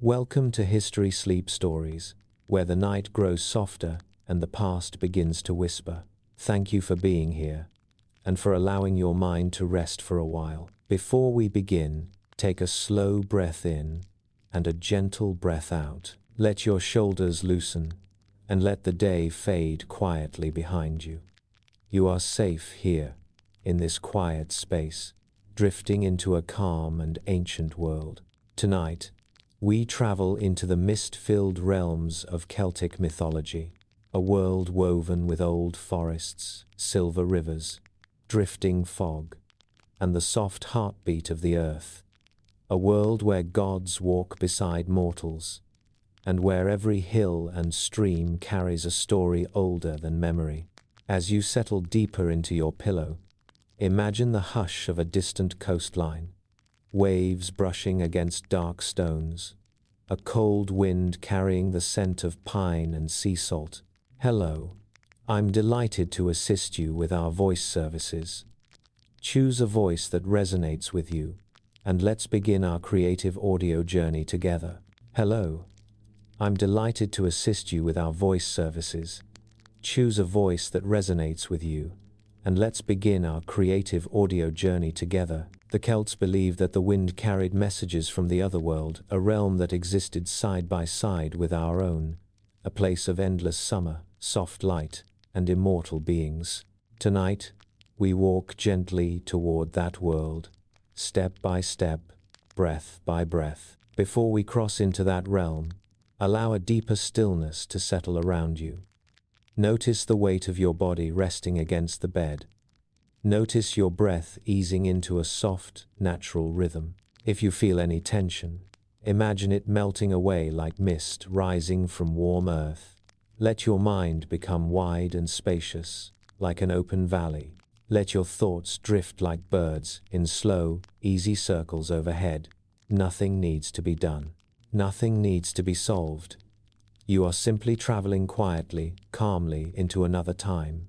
Welcome to History Sleep Stories, where the night grows softer and the past begins to whisper. Thank you for being here, and for allowing your mind to rest for a while. Before we begin, take a slow breath in and a gentle breath out. Let your shoulders loosen, and let the day fade quietly behind you. You are safe here, in this quiet space, drifting into a calm and ancient world. Tonight, we travel into the mist-filled realms of Celtic mythology, a world woven with old forests, silver rivers, drifting fog, and the soft heartbeat of the earth. A world where gods walk beside mortals, and where every hill and stream carries a story older than memory. As you settle deeper into your pillow, imagine the hush of a distant coastline, waves brushing against dark stones, a cold wind carrying the scent of pine and sea salt. Hello, I'm delighted to assist you with our voice services. Choose a voice that resonates with you, and let's begin our creative audio journey together. Hello, I'm delighted to assist you with our voice services. Choose a voice that resonates with you, and let's begin our creative audio journey together. The Celts believed that the wind carried messages from the otherworld, a realm that existed side by side with our own, a place of endless summer, soft light, and immortal beings. Tonight, we walk gently toward that world, step by step, breath by breath. Before we cross into that realm, allow a deeper stillness to settle around you. Notice the weight of your body resting against the bed. Notice your breath easing into a soft, natural rhythm. If you feel any tension, imagine it melting away like mist rising from warm earth. Let your mind become wide and spacious, like an open valley. Let your thoughts drift like birds in slow, easy circles overhead. Nothing needs to be done. Nothing needs to be solved. You are simply traveling quietly, calmly into another time.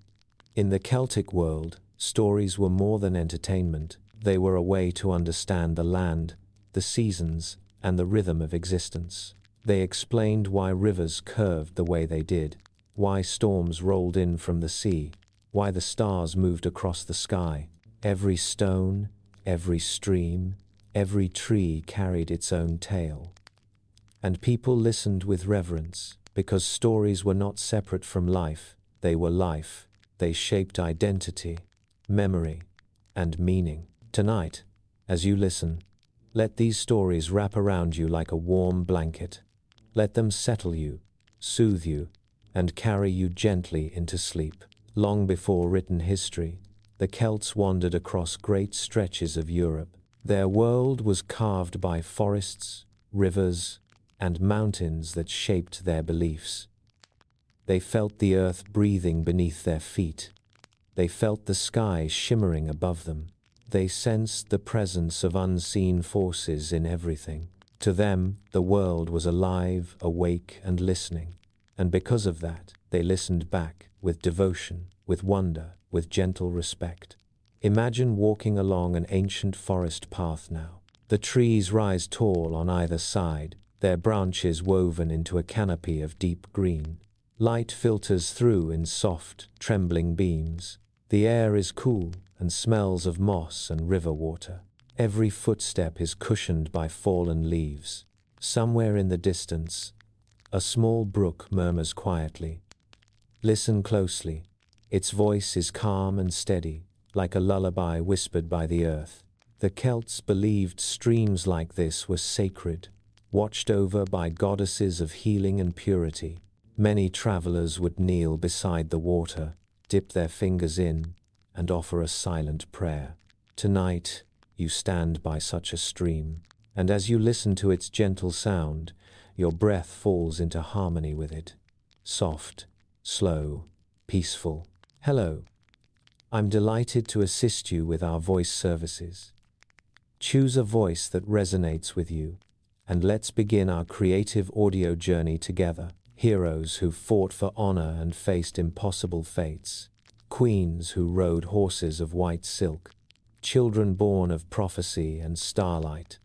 In the Celtic world, stories were more than entertainment. They were a way to understand the land, the seasons, and the rhythm of existence. They explained why rivers curved the way they did, why storms rolled in from the sea, why the stars moved across the sky. Every stone, every stream, every tree carried its own tale. And people listened with reverence, because stories were not separate from life, they were life. They shaped identity, memory, and meaning. Tonight, as you listen, let these stories wrap around you like a warm blanket. Let them settle you, soothe you, and carry you gently into sleep. Long before written history, the Celts wandered across great stretches of Europe. Their world was carved by forests, rivers, and mountains that shaped their beliefs. They felt the earth breathing beneath their feet. They felt the sky shimmering above them. They sensed the presence of unseen forces in everything. To them, the world was alive, awake, and listening. And because of that, they listened back, with devotion, with wonder, with gentle respect. Imagine walking along an ancient forest path now. The trees rise tall on either side, their branches woven into a canopy of deep green. Light filters through in soft, trembling beams. The air is cool and smells of moss and river water. Every footstep is cushioned by fallen leaves. Somewhere in the distance, a small brook murmurs quietly. Listen closely. Its voice is calm and steady, like a lullaby whispered by the earth. The Celts believed streams like this were sacred, watched over by goddesses of healing and purity. Many travelers would kneel beside the water, dip their fingers in, and offer a silent prayer. Tonight, you stand by such a stream, and as you listen to its gentle sound, your breath falls into harmony with it. Soft, slow, peaceful. Hello, I'm delighted to assist you with our voice services. Choose a voice that resonates with you, and let's begin our creative audio journey together. Heroes who fought for honor and faced impossible fates. Queens who rode horses of white silk. Children born of prophecy and starlight.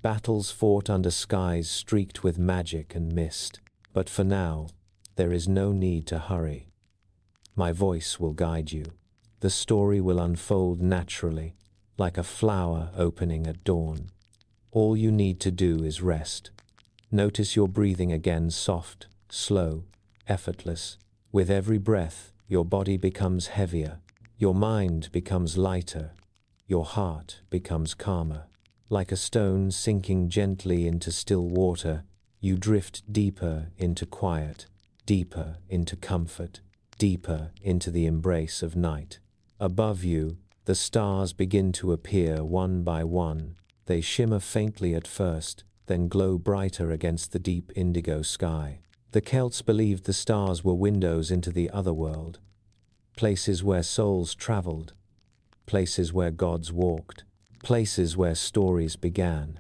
battles fought under skies streaked with magic and mist. But for now, there is no need to hurry. My voice will guide you. The story will unfold naturally, like a flower opening at dawn. All you need to do is rest. Notice your breathing again, soft, slow, effortless. With every breath, your body becomes heavier, your mind becomes lighter, your heart becomes calmer. Like a stone sinking gently into still water, you drift deeper into quiet, deeper into comfort, deeper into the embrace of night. Above you, the stars begin to appear one by one. They shimmer faintly at first, then glow brighter against the deep indigo sky. The Celts believed the stars were windows into the otherworld, places where souls traveled, places where gods walked, places where stories began.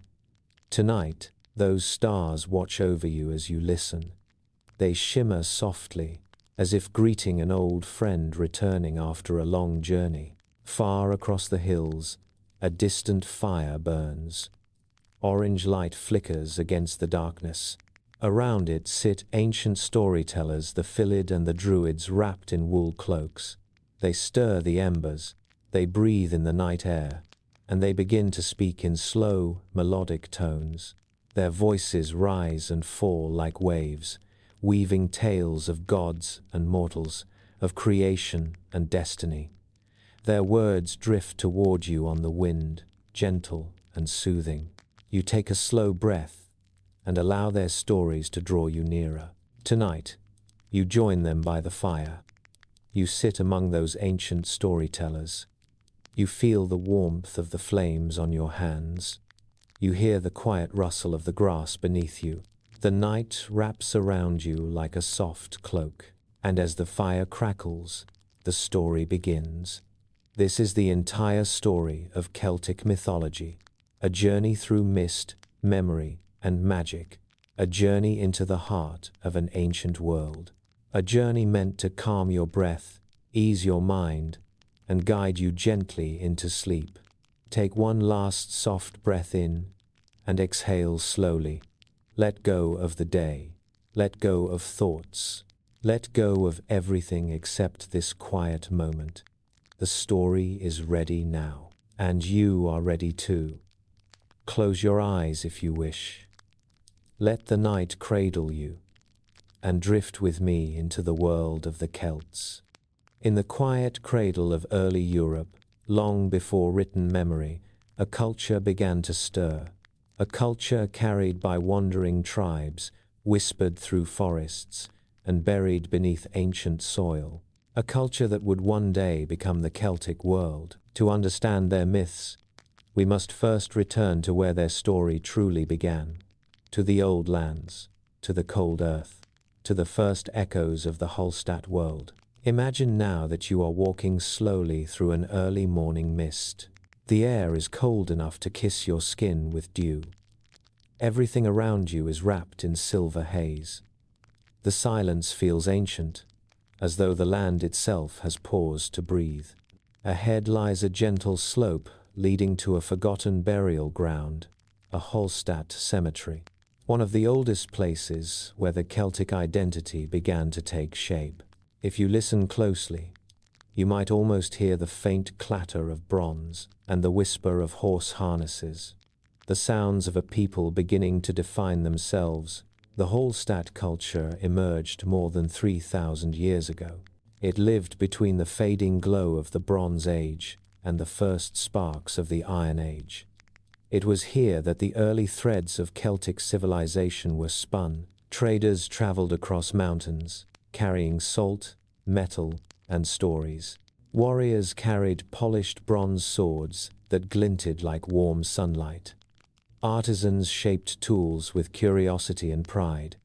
Tonight, those stars watch over you as you listen. They shimmer softly, as if greeting an old friend returning after a long journey. Far across the hills, a distant fire burns. Orange light flickers against the darkness. Around it sit ancient storytellers, the Philid and the Druids wrapped in wool cloaks. They stir the embers, they breathe in the night air, and they begin to speak in slow, melodic tones. Their voices rise and fall like waves, weaving tales of gods and mortals, of creation and destiny. Their words drift toward you on the wind, gentle and soothing. You take a slow breath and allow their stories to draw you nearer. Tonight, you join them by the fire. You sit among those ancient storytellers. You feel the warmth of the flames on your hands. You hear the quiet rustle of the grass beneath you. The night wraps around you like a soft cloak, and as the fire crackles, the story begins. This is the entire story of Celtic mythology, a journey through mist, memory, and magic, a journey into the heart of an ancient world, a journey meant to calm your breath, ease your mind, and guide you gently into sleep. Take one last soft breath in and exhale slowly. Let go of the day. Let go of thoughts. Let go of everything except this quiet moment. The story is ready now, and you are ready too. Close your eyes if you wish. Let the night cradle you, and drift with me into the world of the Celts. In the quiet cradle of early Europe, long before written memory, a culture began to stir. A culture carried by wandering tribes, whispered through forests, and buried beneath ancient soil. A culture that would one day become the Celtic world. To understand their myths, we must first return to where their story truly began. To the old lands, to the cold earth, to the first echoes of the Hallstatt world. Imagine now that you are walking slowly through an early morning mist. The air is cold enough to kiss your skin with dew. Everything around you is wrapped in silver haze. The silence feels ancient, as though the land itself has paused to breathe. Ahead lies a gentle slope leading to a forgotten burial ground, a Hallstatt cemetery. One of the oldest places where the Celtic identity began to take shape. If you listen closely, you might almost hear the faint clatter of bronze and the whisper of horse harnesses, the sounds of a people beginning to define themselves. The Hallstatt culture emerged more than 3,000 years ago. It lived between the fading glow of the Bronze Age and the first sparks of the Iron Age. It was here that the early threads of Celtic civilization were spun. Traders traveled across mountains, carrying salt, metal, and stories. Warriors carried polished bronze swords that glinted like warm sunlight. Artisans shaped tools with curiosity and pride.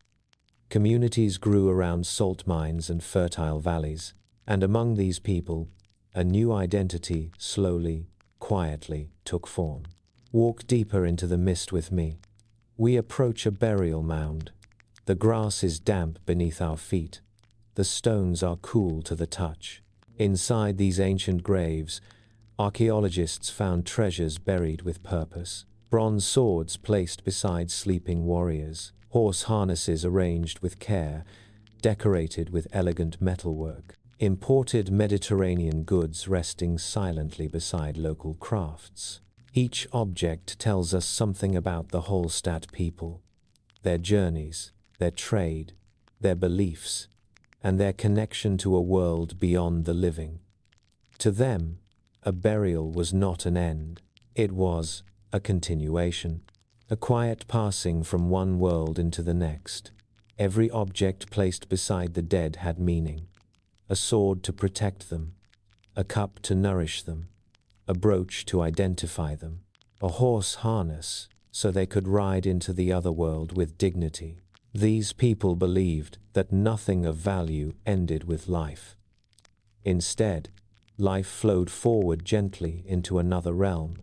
Communities grew around salt mines and fertile valleys, and among these people, a new identity slowly, quietly took form. Walk deeper into the mist with me. We approach a burial mound. The grass is damp beneath our feet. The stones are cool to the touch. Inside these ancient graves, archaeologists found treasures buried with purpose. bronze swords placed beside sleeping warriors, horse harnesses arranged with care, decorated with elegant metalwork, imported Mediterranean goods resting silently beside local crafts. Each object tells us something about the Hallstatt people, their journeys, their trade, their beliefs, and their connection to a world beyond the living. To them, a burial was not an end. It was a continuation, a quiet passing from one world into the next. Every object placed beside the dead had meaning. A sword to protect them, a cup to nourish them, a brooch to identify them, a horse harness so they could ride into the otherworld with dignity. These people believed that nothing of value ended with life. Instead, life flowed forward gently into another realm.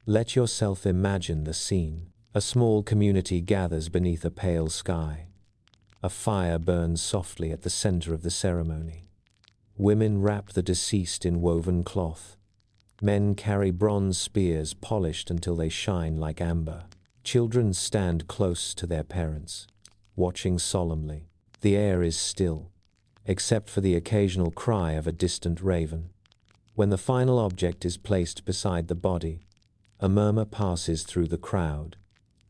Let yourself imagine the scene. A small community gathers beneath a pale sky. A fire burns softly at the center of the ceremony. Women wrap the deceased in woven cloth. Men carry bronze spears polished until they shine like amber. Children stand close to their parents, watching solemnly. The air is still, except for the occasional cry of a distant raven. When the final object is placed beside the body, a murmur passes through the crowd,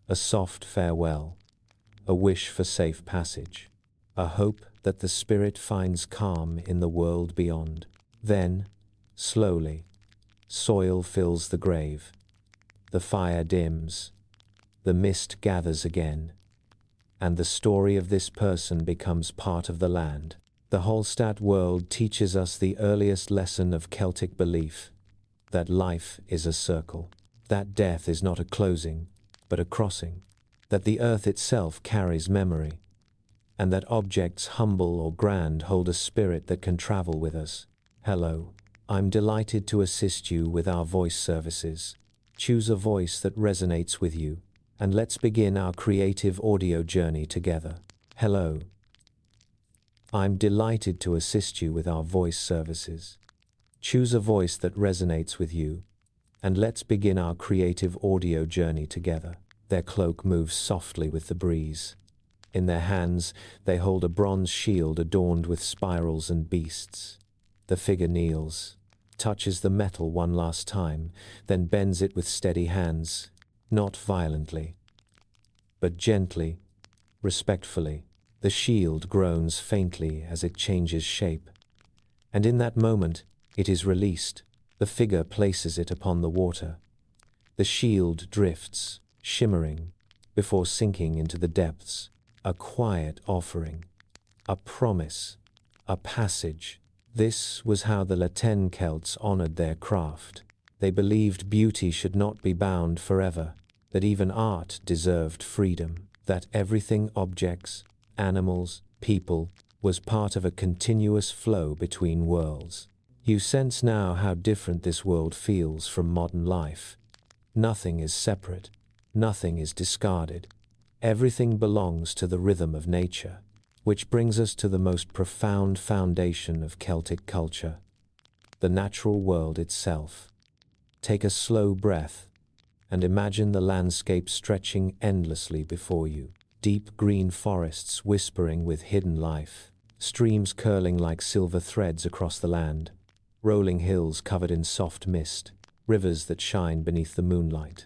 a soft farewell, a wish for safe passage, a hope that the spirit finds calm in the world beyond. Then, slowly, soil fills the grave. The fire dims, the mist gathers again, and the story of this person becomes part of the land. The Hallstatt world teaches us the earliest lesson of Celtic belief, that life is a circle, that death is not a closing, but a crossing, that the earth itself carries memory, and that objects humble or grand hold a spirit that can travel with us. Hello, I'm delighted to assist you with our voice services. Choose a voice that resonates with you, and let's begin our creative audio journey together. Hello. I'm delighted to assist you with our voice services. Choose a voice that resonates with you, and let's begin our creative audio journey together. Their cloak moves softly with the breeze. In their hands, they hold a bronze shield adorned with spirals and beasts. The figure kneels, touches the metal one last time, then bends it with steady hands, not violently, but gently, respectfully. The shield groans faintly as it changes shape, and in that moment, it is released. The figure places it upon the water. The shield drifts, shimmering, before sinking into the depths. A quiet offering, a promise, a passage. This was how the Latin Celts honored their craft. They believed beauty should not be bound forever, that even art deserved freedom, that everything, objects, animals, people, was part of a continuous flow between worlds. You sense now how different this world feels from modern life. Nothing is separate, nothing is discarded. Everything belongs to the rhythm of nature, which brings us to the most profound foundation of Celtic culture, the natural world itself. Take a slow breath and imagine the landscape stretching endlessly before you. Deep green forests whispering with hidden life, streams curling like silver threads across the land, rolling hills covered in soft mist, rivers that shine beneath the moonlight.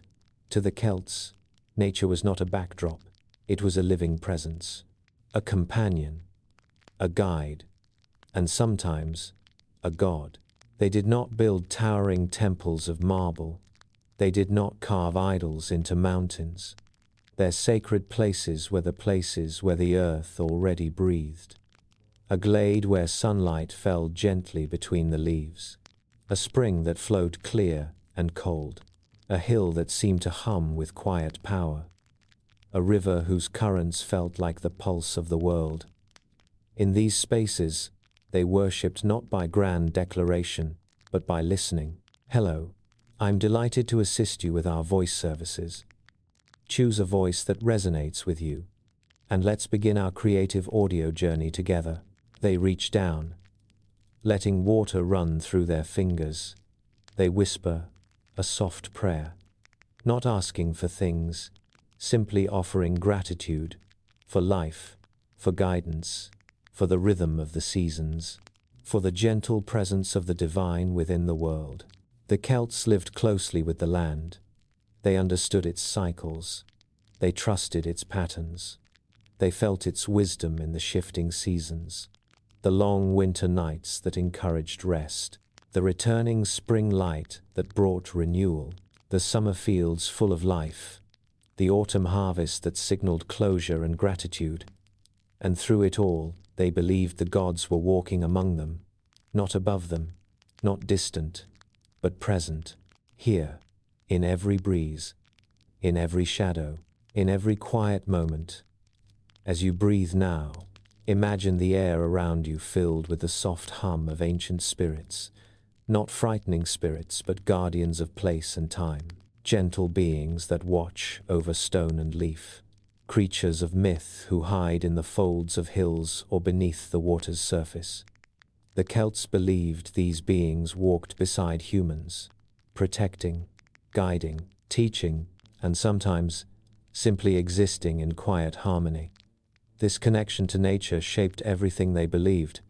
To the Celts, nature was not a backdrop, it was a living presence, a companion, a guide, and sometimes a god. They did not build towering temples of marble. They did not carve idols into mountains. Their sacred places were the places where the earth already breathed. A glade where sunlight fell gently between the leaves. A spring that flowed clear and cold. A hill that seemed to hum with quiet power. A river whose currents felt like the pulse of the world. In these spaces, they worshipped not by grand declaration, but by listening. Hello, I'm delighted to assist you with our voice services. Choose a voice that resonates with you, and let's begin our creative audio journey together. They reach down, letting water run through their fingers. They whisper a soft prayer. not asking for things, simply offering gratitude for life, for guidance, for the rhythm of the seasons, for the gentle presence of the divine within the world. The Celts lived closely with the land. They understood its cycles. They trusted its patterns. They felt its wisdom in the shifting seasons, the long winter nights that encouraged rest, the returning spring light that brought renewal, the summer fields full of life, the autumn harvest that signaled closure and gratitude. And through it all, they believed the gods were walking among them, not above them, not distant, but present, here, in every breeze, in every shadow, in every quiet moment. As you breathe now, imagine the air around you filled with the soft hum of ancient spirits, not frightening spirits, but guardians of place and time, gentle beings that watch over stone and leaf, creatures of myth who hide in the folds of hills or beneath the water's surface. The Celts believed these beings walked beside humans, protecting, guiding, teaching, and sometimes simply existing in quiet harmony. This connection to nature shaped everything they believed.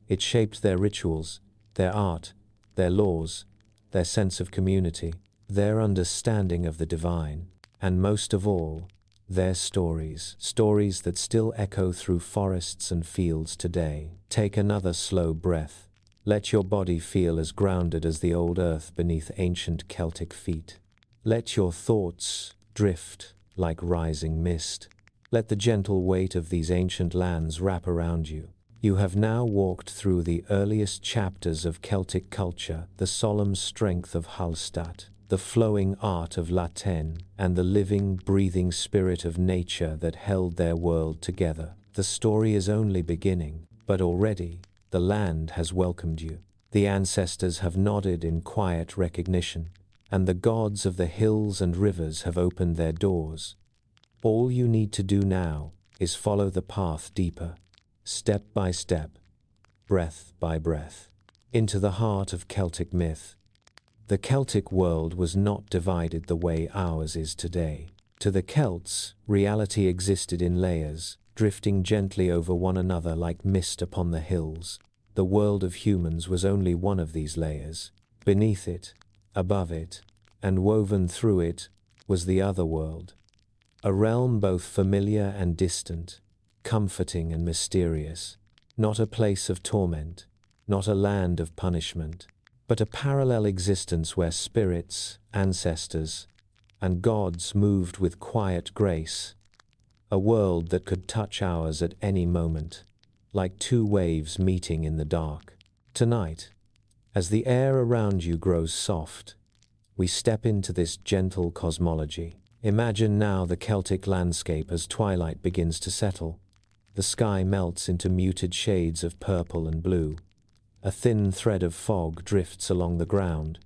It shaped their rituals, their art, their laws, their sense of community, their understanding of the divine, and most of all, their stories that still echo through forests and fields today. Take another slow breath. Let your body feel as grounded as the old earth beneath ancient Celtic feet. Let your thoughts drift like rising mist. Let the gentle weight of these ancient lands wrap around you. You have now walked through the earliest chapters of Celtic culture, the solemn strength of Hallstatt, the flowing art of Latin, and the living, breathing spirit of nature that held their world together. The story is only beginning, but already the land has welcomed you. The ancestors have nodded in quiet recognition, and the gods of the hills and rivers have opened their doors. All you need to do now is follow the path deeper, step by step, breath by breath, into the heart of Celtic myth. The Celtic world was not divided the way ours is today. To the Celts, reality existed in layers, drifting gently over one another like mist upon the hills. The world of humans was only one of these layers. Beneath it, above it, and woven through it, was the otherworld, a realm both familiar and distant, comforting and mysterious, not a place of torment, not a land of punishment, but a parallel existence where spirits, ancestors, and gods moved with quiet grace, a world that could touch ours at any moment, like two waves meeting in the dark. Tonight, as the air around you grows soft, we step into this gentle cosmology. Imagine now the Celtic landscape as twilight begins to settle. The sky melts into muted shades of purple and blue. A thin thread of fog drifts along the ground.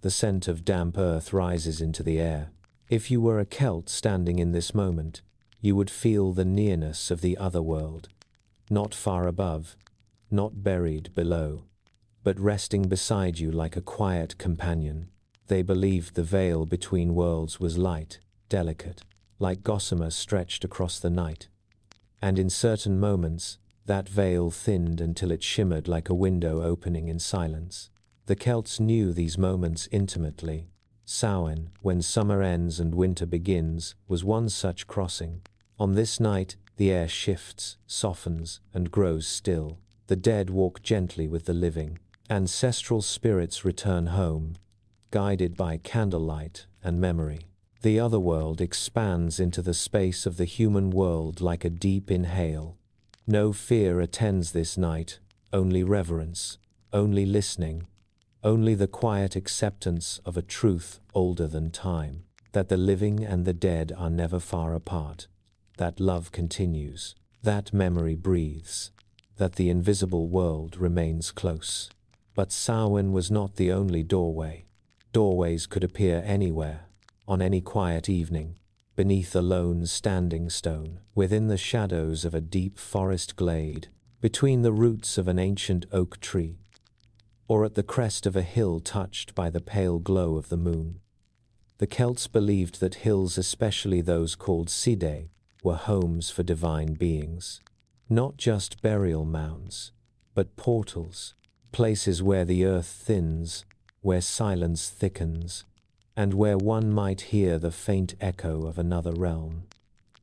The scent of damp earth rises into the air. If you were a Celt standing in this moment, you would feel the nearness of the otherworld, not far above, not buried below, but resting beside you like a quiet companion. They believed the veil between worlds was light, delicate, like gossamer stretched across the night. And in certain moments, that veil thinned until it shimmered like a window opening in silence. The Celts knew these moments intimately. Samhain, when summer ends and winter begins, was one such crossing. On this night, the air shifts, softens, and grows still. The dead walk gently with the living. Ancestral spirits return home, guided by candlelight and memory. The otherworld expands into the space of the human world like a deep inhale. No fear attends this night, only reverence, only listening, only the quiet acceptance of a truth older than time, that the living and the dead are never far apart, that love continues, that memory breathes, that the invisible world remains close. But Samhain was not the only doorway. Doorways could appear anywhere, on any quiet evening, beneath a lone standing stone, within the shadows of a deep forest glade, between the roots of an ancient oak tree, or at the crest of a hill touched by the pale glow of the moon. The Celts believed that hills, especially those called Sidae, were homes for divine beings. Not just burial mounds, but portals, places where the earth thins, where silence thickens, and where one might hear the faint echo of another realm.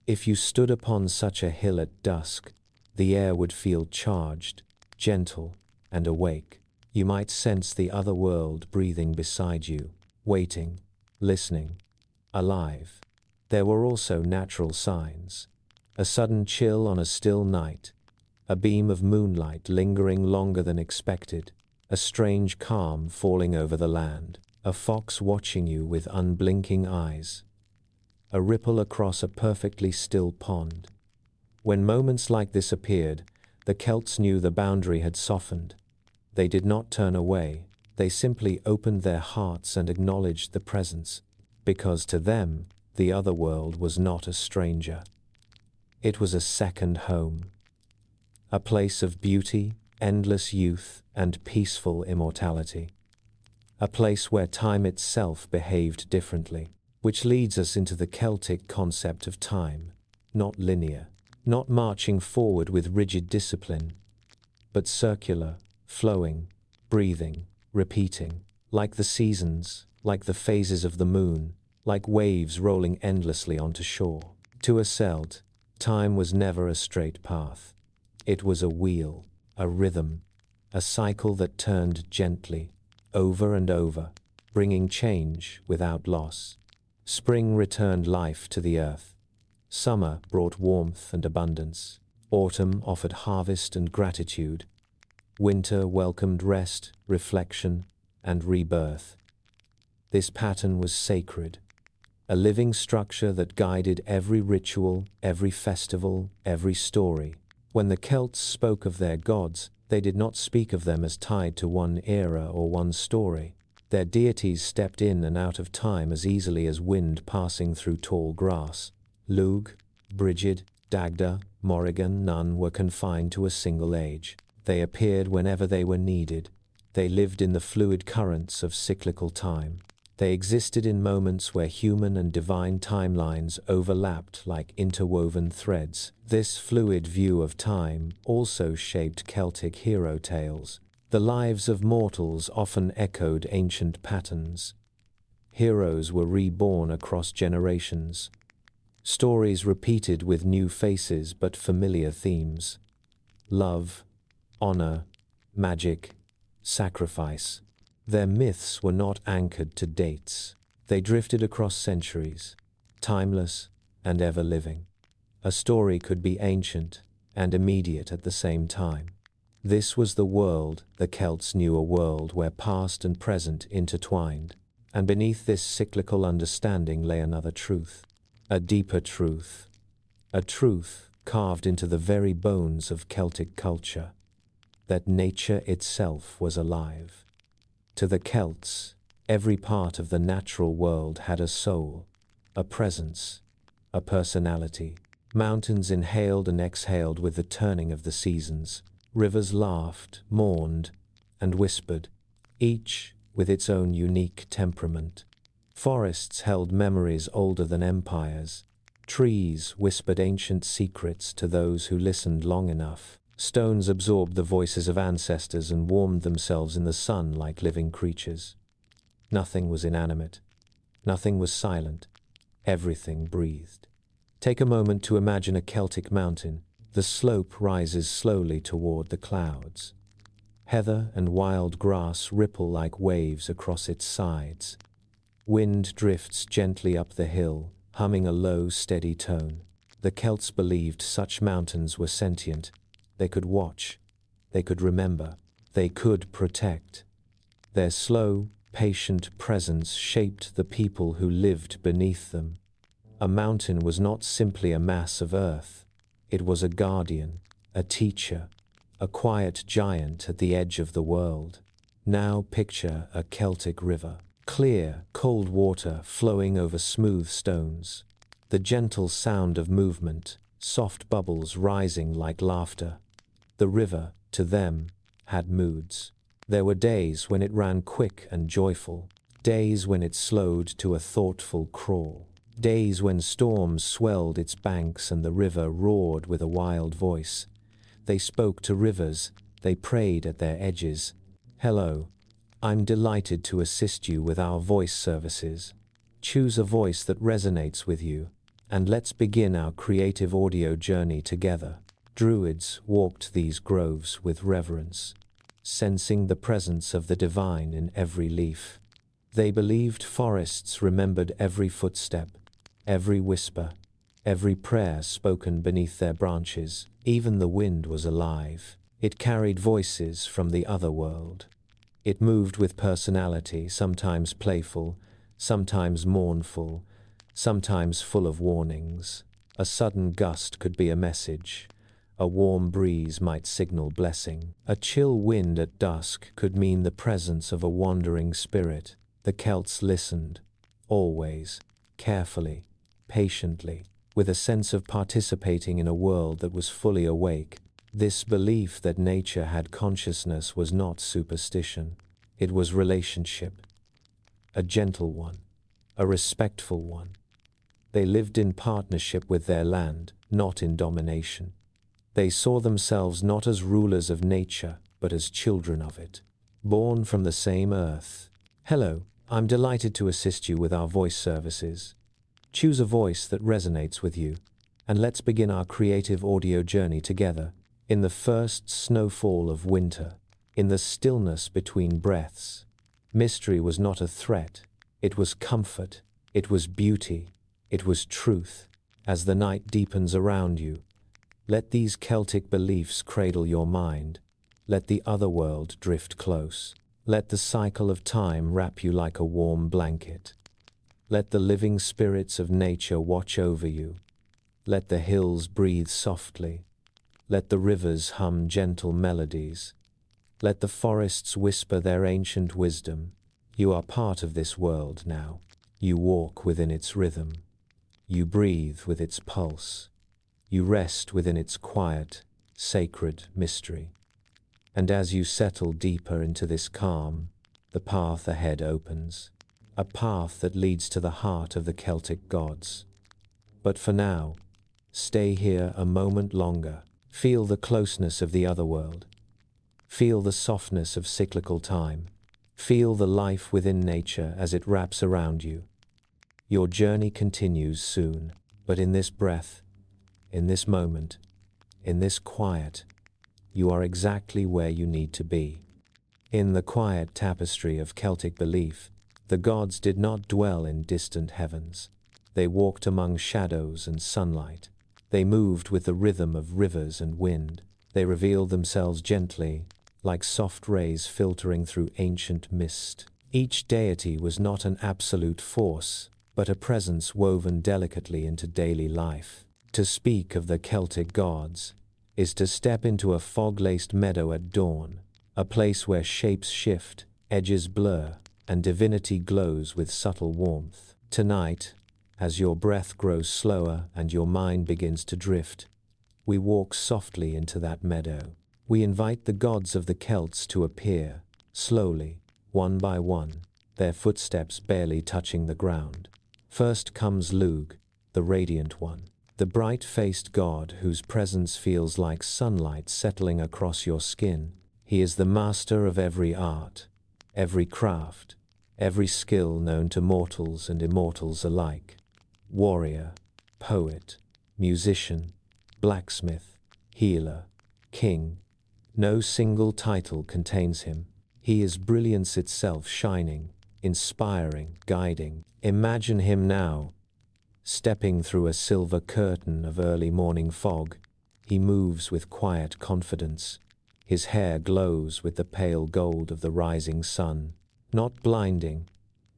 If you stood upon such a hill at dusk, the air would feel charged, gentle, and awake. You might sense the other world breathing beside you, waiting, listening, alive. There were also natural signs. A sudden chill on a still night, a beam of moonlight lingering longer than expected, a strange calm falling over the land, a fox watching you with unblinking eyes, a ripple across a perfectly still pond. When moments like this appeared, the Celts knew the boundary had softened. They did not turn away, they simply opened their hearts and acknowledged the presence, because to them, the other world was not a stranger. It was a second home. A place of beauty, endless youth, and peaceful immortality. A place where time itself behaved differently, which leads us into the Celtic concept of time, not linear, not marching forward with rigid discipline, but circular, flowing, breathing, repeating, like the seasons, like the phases of the moon, like waves rolling endlessly onto shore. To a Celt, time was never a straight path. It was a wheel, a rhythm, a cycle that turned gently, over and over, bringing change without loss. Spring returned life to the earth. Summer brought warmth and abundance. Autumn offered harvest and gratitude. Winter welcomed rest, reflection, and rebirth. This pattern was sacred, a living structure that guided every ritual, every festival, every story. When the Celts spoke of their gods, they did not speak of them as tied to one era or one story. Their deities stepped in and out of time as easily as wind passing through tall grass. Lugh, Brigid, Dagda, Morrigan, none were confined to a single age. They appeared whenever they were needed. They lived in the fluid currents of cyclical time. They existed in moments where human and divine timelines overlapped like interwoven threads. This fluid view of time also shaped Celtic hero tales. The lives of mortals often echoed ancient patterns. Heroes were reborn across generations. Stories repeated with new faces but familiar themes. Love, honor, magic, sacrifice. Their myths were not anchored to dates. They drifted across centuries, timeless and ever-living. A story could be ancient and immediate at the same time. This was the world the Celts knew, a world where past and present intertwined. And beneath this cyclical understanding lay another truth, a deeper truth, a truth carved into the very bones of Celtic culture, that nature itself was alive. To the Celts, every part of the natural world had a soul, a presence, a personality. Mountains inhaled and exhaled with the turning of the seasons. Rivers laughed, mourned, and whispered, each with its own unique temperament. Forests held memories older than empires. Trees whispered ancient secrets to those who listened long enough. Stones absorbed the voices of ancestors and warmed themselves in the sun like living creatures. Nothing was inanimate. Nothing was silent. Everything breathed. Take a moment to imagine a Celtic mountain. The slope rises slowly toward the clouds. Heather and wild grass ripple like waves across its sides. Wind drifts gently up the hill, humming a low, steady tone. The Celts believed such mountains were sentient. They could watch. They could remember. They could protect. Their slow, patient presence shaped the people who lived beneath them. A mountain was not simply a mass of earth. It was a guardian, a teacher, a quiet giant at the edge of the world. Now picture a Celtic river. Clear, cold water flowing over smooth stones. The gentle sound of movement, soft bubbles rising like laughter. The river, to them, had moods. There were days when it ran quick and joyful, days when it slowed to a thoughtful crawl, days when storms swelled its banks and the river roared with a wild voice. They spoke to rivers, they prayed at their edges. Hello, I'm delighted to assist you with our voice services. Choose a voice that resonates with you, and let's begin our creative audio journey together. Druids walked these groves with reverence, sensing the presence of the divine in every leaf. They believed forests remembered every footstep, every whisper, every prayer spoken beneath their branches. Even the wind was alive. It carried voices from the otherworld. It moved with personality, sometimes playful, sometimes mournful, sometimes full of warnings. A sudden gust could be a message. A warm breeze might signal blessing. A chill wind at dusk could mean the presence of a wandering spirit. The Celts listened, always, carefully, patiently, with a sense of participating in a world that was fully awake. This belief that nature had consciousness was not superstition. It was relationship. A gentle one, a respectful one. They lived in partnership with their land, not in domination. They saw themselves not as rulers of nature, but as children of it, born from the same earth. Hello, I'm delighted to assist you with our voice services. Choose a voice that resonates with you, and let's begin our creative audio journey together. In the first snowfall of winter, in the stillness between breaths, mystery was not a threat, it was comfort, it was beauty, it was truth. As the night deepens around you, let these Celtic beliefs cradle your mind. Let the otherworld drift close. Let the cycle of time wrap you like a warm blanket. Let the living spirits of nature watch over you. Let the hills breathe softly. Let the rivers hum gentle melodies. Let the forests whisper their ancient wisdom. You are part of this world now. You walk within its rhythm. You breathe with its pulse. You rest within its quiet, sacred mystery. And as you settle deeper into this calm, the path ahead opens, a path that leads to the heart of the Celtic gods. But for now, stay here a moment longer. Feel the closeness of the otherworld. Feel the softness of cyclical time. Feel the life within nature as it wraps around you. Your journey continues soon, but in this breath, in this moment, in this quiet, you are exactly where you need to be. In the quiet tapestry of Celtic belief, the gods did not dwell in distant heavens. They walked among shadows and sunlight. They moved with the rhythm of rivers and wind. They revealed themselves gently, like soft rays filtering through ancient mist. Each deity was not an absolute force, but a presence woven delicately into daily life. To speak of the Celtic gods is to step into a fog-laced meadow at dawn, a place where shapes shift, edges blur, and divinity glows with subtle warmth. Tonight, as your breath grows slower and your mind begins to drift, we walk softly into that meadow. We invite the gods of the Celts to appear, slowly, one by one, their footsteps barely touching the ground. First comes Lugh, the radiant one, the bright-faced god whose presence feels like sunlight settling across your skin. He is the master of every art, every craft, every skill known to mortals and immortals alike. Warrior, poet, musician, blacksmith, healer, king. No single title contains him. He is brilliance itself, shining, inspiring, guiding. Imagine him now, stepping through a silver curtain of early morning fog. He moves with quiet confidence. His hair glows with the pale gold of the rising sun, not blinding,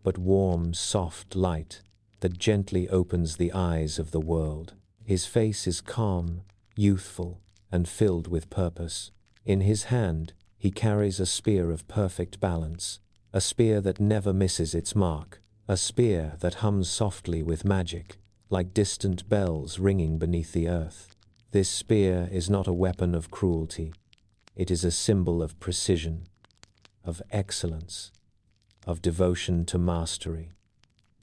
but warm, soft light that gently opens the eyes of the world. His face is calm, youthful, and filled with purpose. In his hand, he carries a spear of perfect balance, a spear that never misses its mark, a spear that hums softly with magic, like distant bells ringing beneath the earth. This spear is not a weapon of cruelty. It is a symbol of precision, of excellence, of devotion to mastery.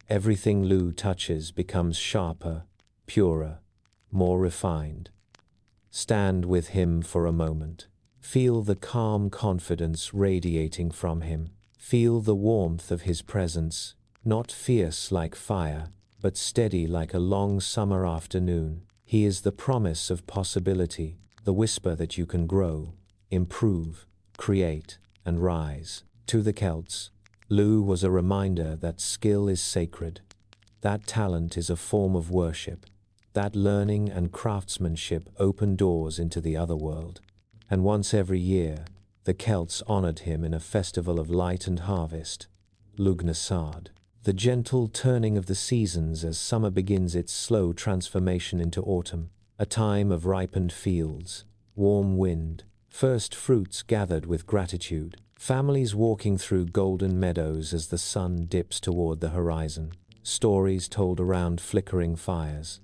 Everything Lu touches becomes sharper, purer, more refined. Stand with him for a moment. Feel the calm confidence radiating from him. Feel the warmth of his presence, not fierce like fire, but steady like a long summer afternoon. He is the promise of possibility, the whisper that you can grow, improve, create, and rise. To the Celts, Lu was a reminder that skill is sacred, that talent is a form of worship, that learning and craftsmanship open doors into the otherworld. And once every year, the Celts honored him in a festival of light and harvest, Lughnasadh, the gentle turning of the seasons as summer begins its slow transformation into autumn, a time of ripened fields, warm wind, first fruits gathered with gratitude, families walking through golden meadows as the sun dips toward the horizon, stories told around flickering fires,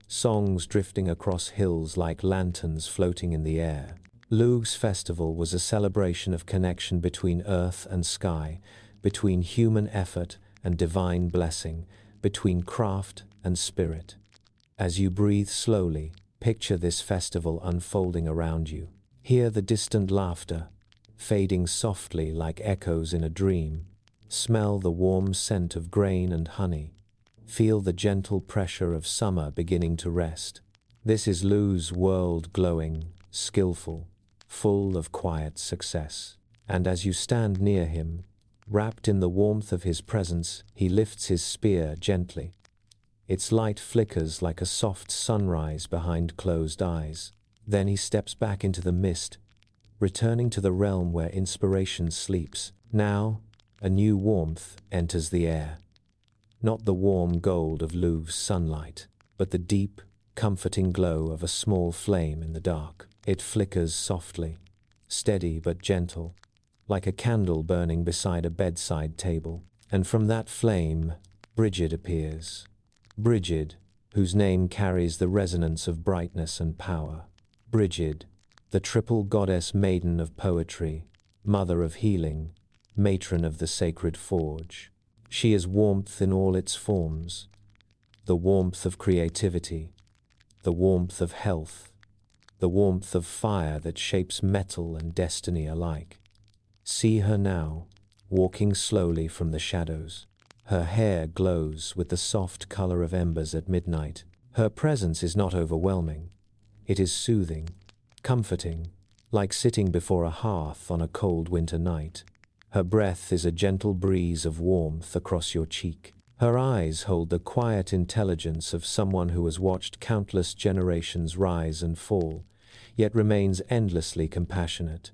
songs drifting across hills like lanterns floating in the air. Lugh's festival was a celebration of connection between earth and sky, between human effort and divine blessing, between craft and spirit. As you breathe slowly, picture this festival unfolding around you. Hear the distant laughter, fading softly like echoes in a dream. Smell the warm scent of grain and honey. Feel the gentle pressure of summer beginning to rest. This is Lu's world, glowing, skillful, full of quiet success. And as you stand near him, wrapped in the warmth of his presence, he lifts his spear gently. Its light flickers like a soft sunrise behind closed eyes. Then he steps back into the mist, returning to the realm where inspiration sleeps. Now, a new warmth enters the air. Not the warm gold of Lugh's sunlight, but the deep, comforting glow of a small flame in the dark. It flickers softly, steady but gentle, like a candle burning beside a bedside table. And from that flame, Brigid appears. Brigid, whose name carries the resonance of brightness and power. Brigid, the triple goddess maiden of poetry, mother of healing, matron of the sacred forge. She is warmth in all its forms, the warmth of creativity, the warmth of health, the warmth of fire that shapes metal and destiny alike. See her now, walking slowly from the shadows. Her hair glows with the soft color of embers at midnight. Her presence is not overwhelming. It is soothing, comforting, like sitting before a hearth on a cold winter night. Her breath is a gentle breeze of warmth across your cheek. Her eyes hold the quiet intelligence of someone who has watched countless generations rise and fall, yet remains endlessly compassionate.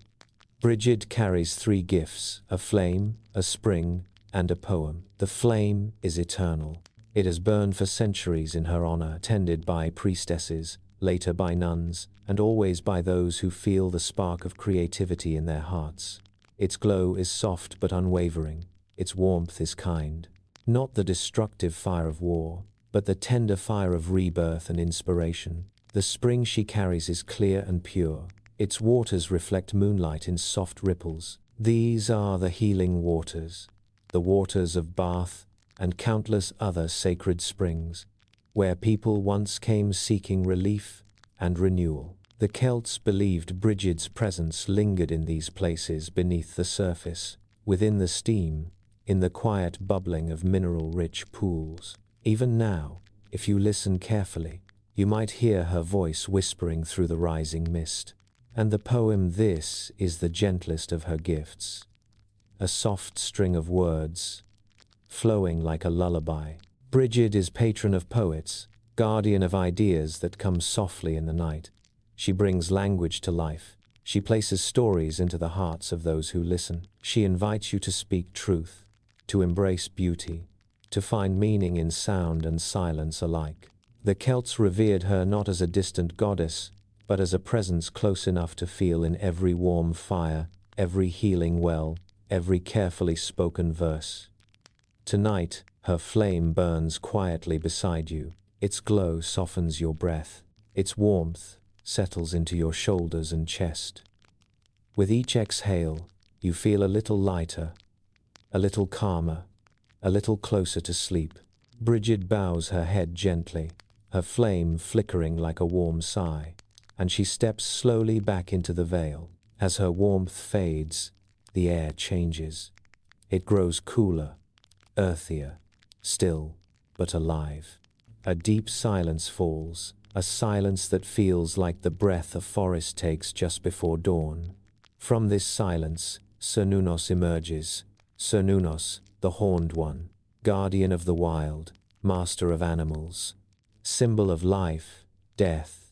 Brigid carries three gifts: a flame, a spring, and a poem. The flame is eternal. It has burned for centuries in her honor, tended by priestesses, later by nuns, and always by those who feel the spark of creativity in their hearts. Its glow is soft but unwavering. Its warmth is kind. Not the destructive fire of war, but the tender fire of rebirth and inspiration. The spring she carries is clear and pure. Its waters reflect moonlight in soft ripples. These are the healing waters, the waters of Bath and countless other sacred springs, where people once came seeking relief and renewal. The Celts believed Brigid's presence lingered in these places beneath the surface, within the steam, in the quiet bubbling of mineral-rich pools. Even now, if you listen carefully, you might hear her voice whispering through the rising mist. And the poem, this is the gentlest of her gifts, a soft string of words, flowing like a lullaby. Brigid is patron of poets, guardian of ideas that come softly in the night. She brings language to life. She places stories into the hearts of those who listen. She invites you to speak truth, to embrace beauty, to find meaning in sound and silence alike. The Celts revered her not as a distant goddess, but as a presence close enough to feel in every warm fire, every healing well, every carefully spoken verse. Tonight, her flame burns quietly beside you. Its glow softens your breath. Its warmth settles into your shoulders and chest. With each exhale, you feel a little lighter, a little calmer, a little closer to sleep. Brigid bows her head gently, her flame flickering like a warm sigh, and she steps slowly back into the veil. As her warmth fades, the air changes. It grows cooler, earthier, still, but alive. A deep silence falls, a silence that feels like the breath a forest takes just before dawn. From this silence, Cernunnos emerges. Cernunnos, the horned one, guardian of the wild, master of animals, symbol of life, death,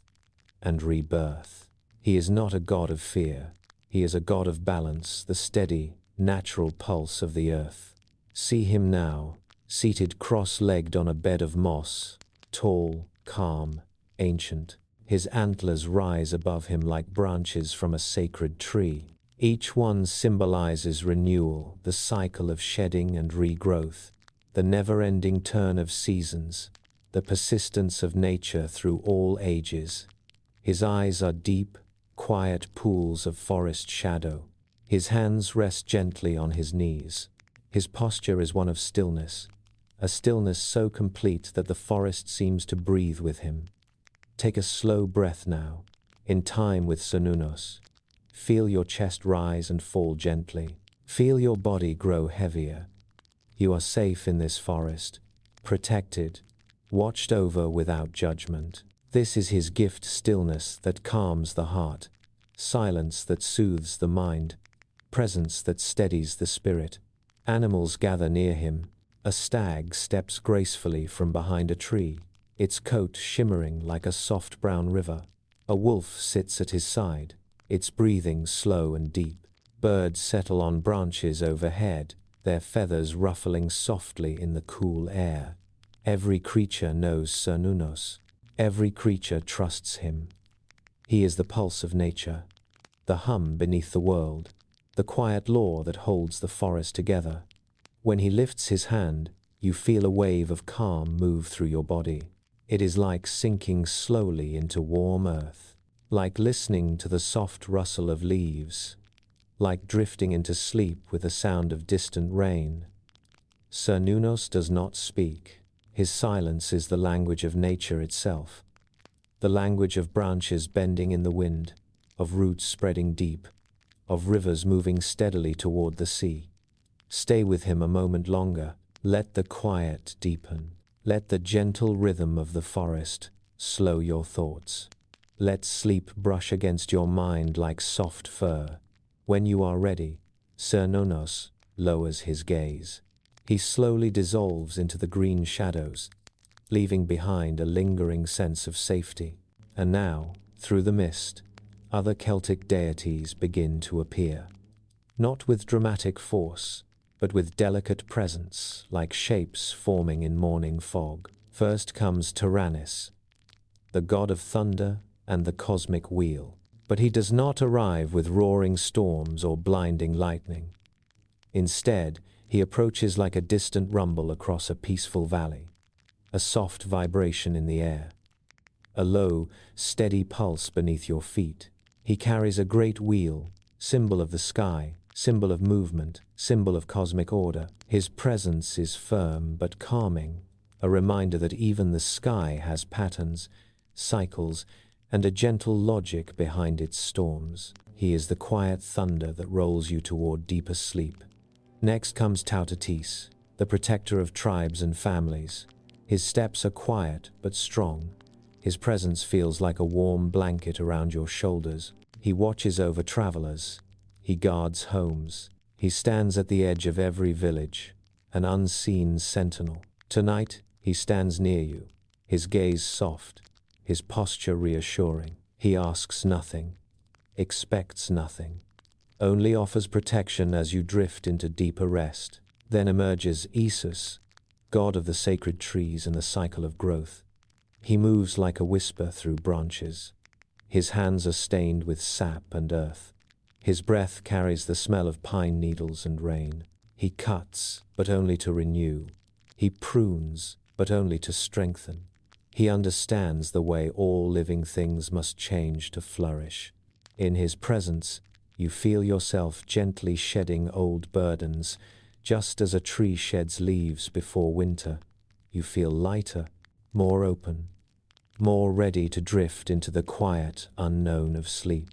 and rebirth. He is not a god of fear. He is a god of balance, the steady, natural pulse of the earth. See him now, seated cross-legged on a bed of moss, tall, calm, ancient. His antlers rise above him like branches from a sacred tree. Each one symbolizes renewal, the cycle of shedding and regrowth, the never-ending turn of seasons, the persistence of nature through all ages. His eyes are deep, quiet pools of forest shadow. His hands rest gently on his knees. His posture is one of stillness, a stillness so complete that the forest seems to breathe with him. Take a slow breath now, in time with Cernunnos. Feel your chest rise and fall gently. Feel your body grow heavier. You are safe in this forest, protected, watched over without judgment. This is his gift, stillness that calms the heart, silence that soothes the mind, presence that steadies the spirit. Animals gather near him. A stag steps gracefully from behind a tree, its coat shimmering like a soft brown river. A wolf sits at his side, its breathing slow and deep. Birds settle on branches overhead, their feathers ruffling softly in the cool air. Every creature knows Cernunnos. Every creature trusts him. He is the pulse of nature, the hum beneath the world, the quiet law that holds the forest together. When he lifts his hand, you feel a wave of calm move through your body. It is like sinking slowly into warm earth, like listening to the soft rustle of leaves, like drifting into sleep with the sound of distant rain. Cernunnos does not speak. His silence is the language of nature itself, the language of branches bending in the wind, of roots spreading deep, of rivers moving steadily toward the sea. Stay with him a moment longer. Let the quiet deepen. Let the gentle rhythm of the forest slow your thoughts. Let sleep brush against your mind like soft fur. When you are ready, Cernunnos lowers his gaze. He slowly dissolves into the green shadows, leaving behind a lingering sense of safety. And now, through the mist, other Celtic deities begin to appear. Not with dramatic force, but with delicate presence, like shapes forming in morning fog. First comes Cernunnos, the god of thunder and the cosmic wheel. But he does not arrive with roaring storms or blinding lightning. Instead, he approaches like a distant rumble across a peaceful valley, a soft vibration in the air, a low, steady pulse beneath your feet. He carries a great wheel, symbol of the sky, symbol of movement, symbol of cosmic order. His presence is firm but calming, a reminder that even the sky has patterns, cycles, and a gentle logic behind its storms. He is the quiet thunder that rolls you toward deeper sleep. Next comes Tuatha Dé Danann, the protector of tribes and families. His steps are quiet but strong. His presence feels like a warm blanket around your shoulders. He watches over travelers. He guards homes. He stands at the edge of every village, an unseen sentinel. Tonight, he stands near you, his gaze soft, his posture reassuring. He asks nothing, expects nothing, only offers protection as you drift into deeper rest. Then emerges Isus, god of the sacred trees and the cycle of growth. He moves like a whisper through branches. His hands are stained with sap and earth. His breath carries the smell of pine needles and rain. He cuts, but only to renew. He prunes, but only to strengthen. He understands the way all living things must change to flourish. In his presence, you feel yourself gently shedding old burdens, Just as a tree sheds leaves before winter, you feel lighter, more open, more ready to drift into the quiet unknown of sleep.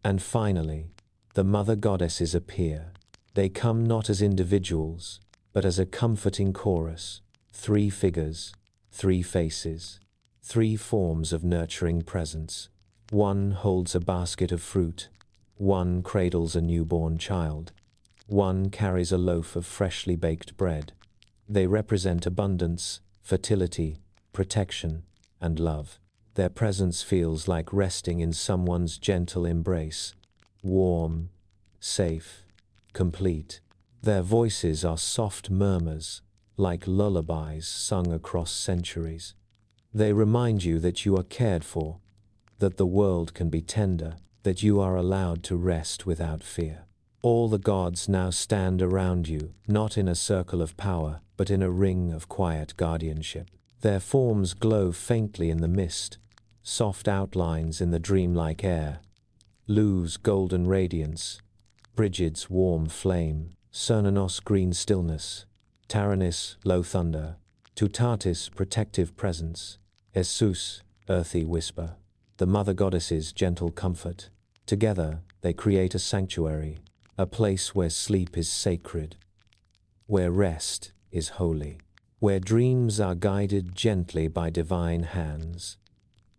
And finally, the mother goddesses appear. They come not as individuals, but as a comforting chorus, 3 figures, 3 faces, 3 forms of nurturing presence. One holds a basket of fruit, one cradles a newborn child, one carries a loaf of freshly baked bread. They represent abundance, fertility, protection, and love. Their presence feels like resting in someone's gentle embrace, warm, safe, complete. Their voices are soft murmurs, like lullabies sung across centuries. They remind you that you are cared for, that the world can be tender, that you are allowed to rest without fear. All the gods now stand around you, not in a circle of power, but in a ring of quiet guardianship. Their forms glow faintly in the mist, soft outlines in the dreamlike air. Lu's golden radiance, Brigid's warm flame, Cernunnos green stillness, Taranis low thunder, Tuatha's protective presence, Essus earthy whisper, the mother goddess's gentle comfort. Together they create a sanctuary, a place where sleep is sacred, where rest is holy, where dreams are guided gently by divine hands.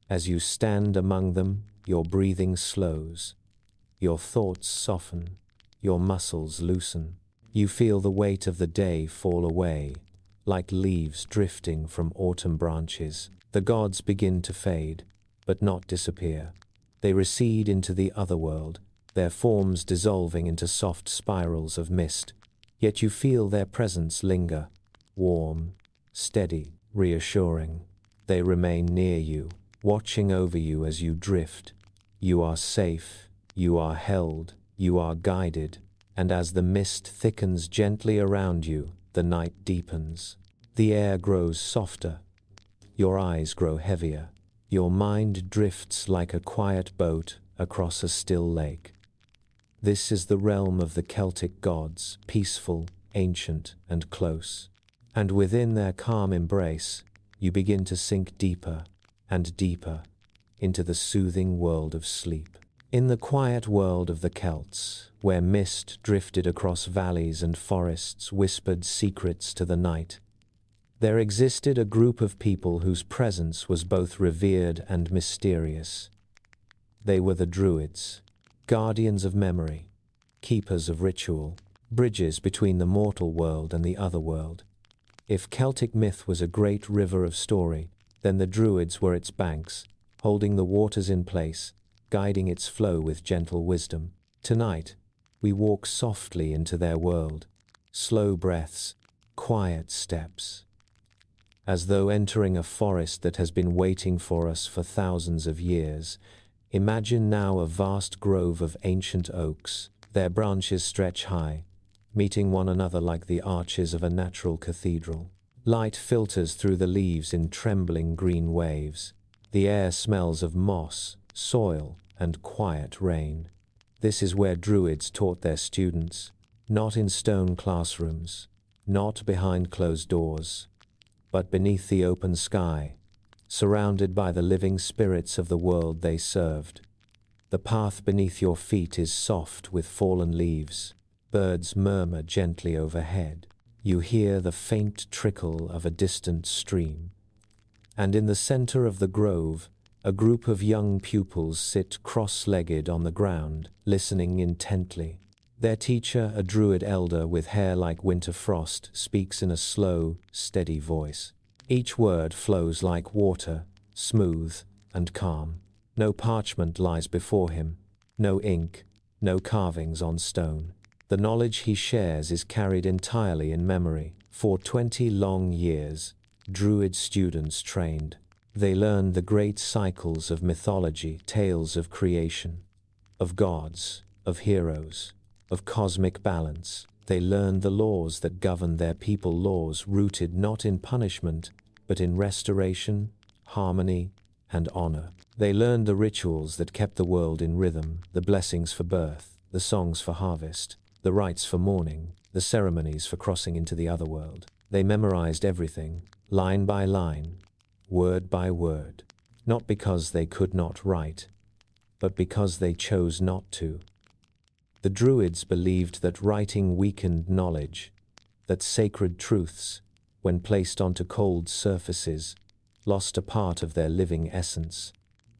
As you stand among them, your breathing slows, your thoughts soften, your muscles loosen. You feel the weight of the day fall away, like leaves drifting from autumn branches. The gods begin to fade, but not disappear. They recede into the otherworld, their forms dissolving into soft spirals of mist. Yet you feel their presence linger, warm, steady, reassuring. They remain near you, watching over you as you drift. You are safe, you are held, you are guided, and as the mist thickens gently around you, the night deepens. The air grows softer, your eyes grow heavier, your mind drifts like a quiet boat across a still lake. This is the realm of the Celtic gods, peaceful, ancient, and close. And within their calm embrace, you begin to sink deeper and deeper into the soothing world of sleep. In the quiet world of the Celts, where mist drifted across valleys and forests whispered secrets to the night, there existed a group of people whose presence was both revered and mysterious. They were the Druids, guardians of memory, keepers of ritual, bridges between the mortal world and the otherworld. If Celtic myth was a great river of story, then the Druids were its banks, holding the waters in place, guiding its flow with gentle wisdom. Tonight, we walk softly into their world, slow breaths, quiet steps, as though entering a forest that has been waiting for us for thousands of years. Imagine now a vast grove of ancient oaks. Their branches stretch high, meeting one another like the arches of a natural cathedral. Light filters through the leaves in trembling green waves. The air smells of moss, soil, and quiet rain. This is where Druids taught their students, not in stone classrooms, not behind closed doors, but beneath the open sky, surrounded by the living spirits of the world they served. The path beneath your feet is soft with fallen leaves. Birds murmur gently overhead. You hear the faint trickle of a distant stream. And in the center of the grove, a group of young pupils sit cross-legged on the ground, listening intently. Their teacher, a druid elder with hair like winter frost, speaks in a slow, steady voice. Each word flows like water, smooth and calm. No parchment lies before him, no ink, no carvings on stone. The knowledge he shares is carried entirely in memory. For 20 long years, druid students trained. They learned the great cycles of mythology, tales of creation, of gods, of heroes, of cosmic balance. They learned the laws that govern their people, laws rooted not in punishment, but in restoration, harmony, and honor. They learned the rituals that kept the world in rhythm, the blessings for birth, the songs for harvest, the rites for mourning, the ceremonies for crossing into the otherworld. They memorized everything, line by line, word by word, not because they could not write, but because they chose not to. The Druids believed that writing weakened knowledge, that sacred truths, when placed onto cold surfaces, lost a part of their living essence.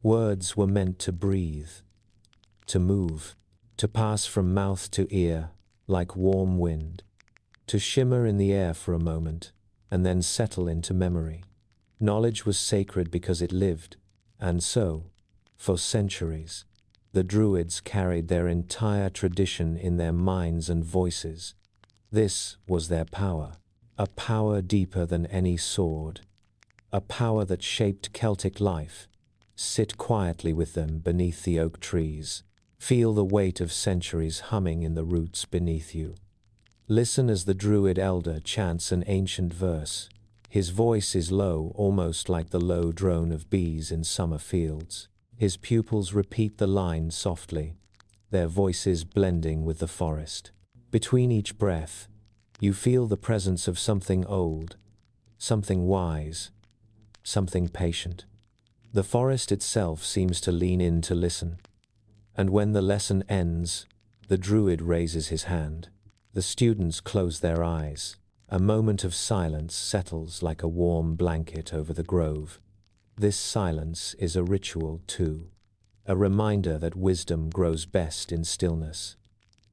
Words were meant to breathe, to move, to pass from mouth to ear like warm wind, to shimmer in the air for a moment and then settle into memory. Knowledge was sacred because it lived, and so, for centuries, the Druids carried their entire tradition in their minds and voices. This was their power, a power deeper than any sword, a power that shaped Celtic life. Sit quietly with them beneath the oak trees. Feel the weight of centuries humming in the roots beneath you. Listen as the Druid elder chants an ancient verse. His voice is low, almost like the low drone of bees in summer fields. His pupils repeat the line softly, their voices blending with the forest. Between each breath, you feel the presence of something old, something wise, something patient. The forest itself seems to lean in to listen. And when the lesson ends, the Druid raises his hand. The students close their eyes. A moment of silence settles like a warm blanket over the grove. This silence is a ritual too, a reminder that wisdom grows best in stillness.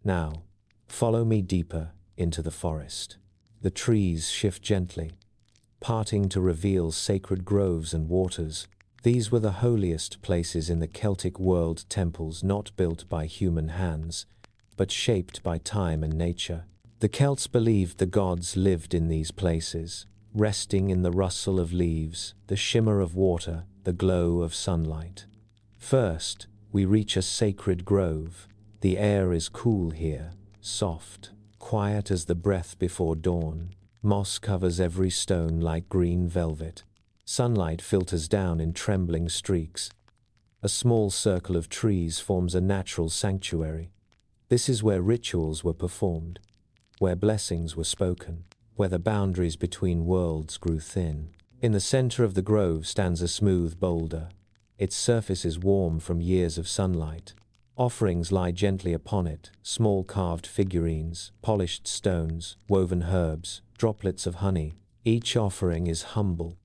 Now, follow me deeper into the forest. The trees shift gently, parting to reveal sacred groves and waters. These were the holiest places in the Celtic world, temples not built by human hands, but shaped by time and nature. The Celts believed the gods lived in these places, resting in the rustle of leaves, the shimmer of water, the glow of sunlight. First, we reach a sacred grove. The air is cool here, soft, quiet as the breath before dawn. Moss covers every stone like green velvet. Sunlight filters down in trembling streaks. A small circle of trees forms a natural sanctuary. This is where rituals were performed, where blessings were spoken, where the boundaries between worlds grew thin. In the center of the grove stands a smooth boulder. Its surface is warm from years of sunlight. Offerings lie gently upon it, small carved figurines, polished stones, woven herbs, droplets of honey. Each offering is humble,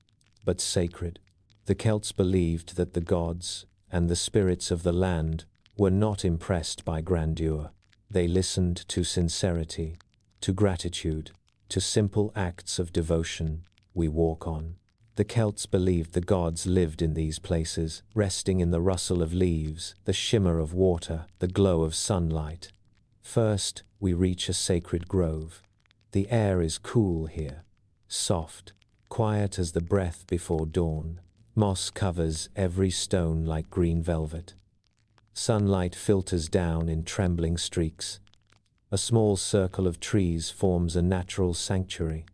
but sacred. The Celts believed that the gods and the spirits of the land were not impressed by grandeur. They listened to sincerity, to gratitude, to simple acts of devotion. We walk on. The Celts believed the gods lived in these places, resting in the rustle of leaves, the shimmer of water, the glow of sunlight. First, we reach a sacred grove. The air is cool here, soft, quiet as the breath before dawn. Moss covers every stone like green velvet. Sunlight filters down in trembling streaks. A small circle of trees forms a natural sanctuary.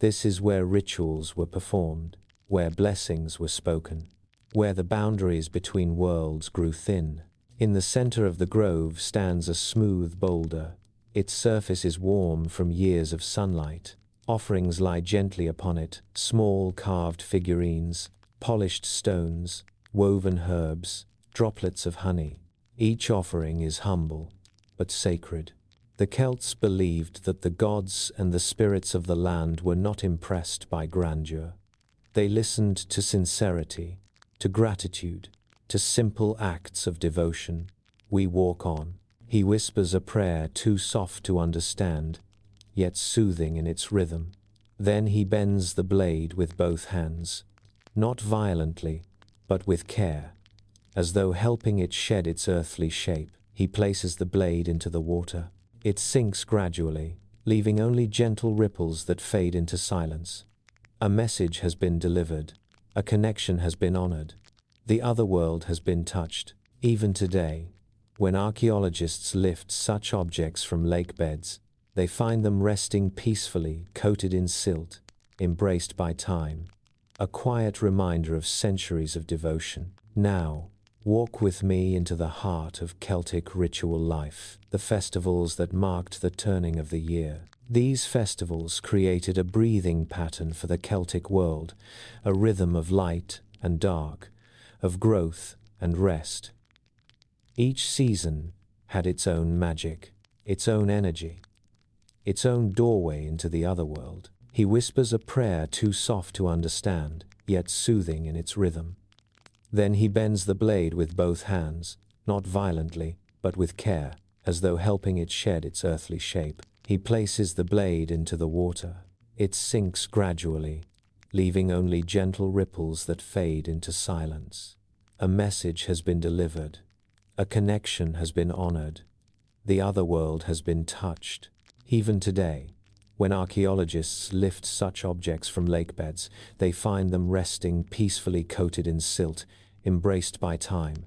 This is where rituals were performed, where blessings were spoken, where the boundaries between worlds grew thin. In the center of the grove stands a smooth boulder. Its surface is warm from years of sunlight. Offerings lie gently upon it, small carved figurines, polished stones, woven herbs, droplets of honey. Each offering is humble, but sacred. The Celts believed that the gods and the spirits of the land were not impressed by grandeur. They listened to sincerity, to gratitude, to simple acts of devotion. We walk on. He whispers a prayer too soft to understand, yet soothing in its rhythm. Then he bends the blade with both hands, not violently, but with care, as though helping it shed its earthly shape. He places the blade into the water. It sinks gradually, leaving only gentle ripples that fade into silence. A message has been delivered. A connection has been honored. The otherworld has been touched. Even today, when archaeologists lift such objects from lake beds, they find them resting peacefully, coated in silt, embraced by time. A quiet reminder of centuries of devotion. Now, Walk with me into the heart of Celtic ritual life, the festivals that marked the turning of the year. These festivals created a breathing pattern for the Celtic world, a rhythm of light and dark, of growth and rest. Each season had its own magic, its own energy, its own doorway into the otherworld. He whispers a prayer too soft to understand, yet soothing in its rhythm. Then he bends the blade with both hands, not violently, but with care, as though helping it shed its earthly shape. He places the blade into the water. It sinks gradually, leaving only gentle ripples that fade into silence. A message has been delivered. A connection has been honored. The otherworld has been touched. Even today, when archaeologists lift such objects from lakebeds, they find them resting peacefully coated in silt, embraced by time.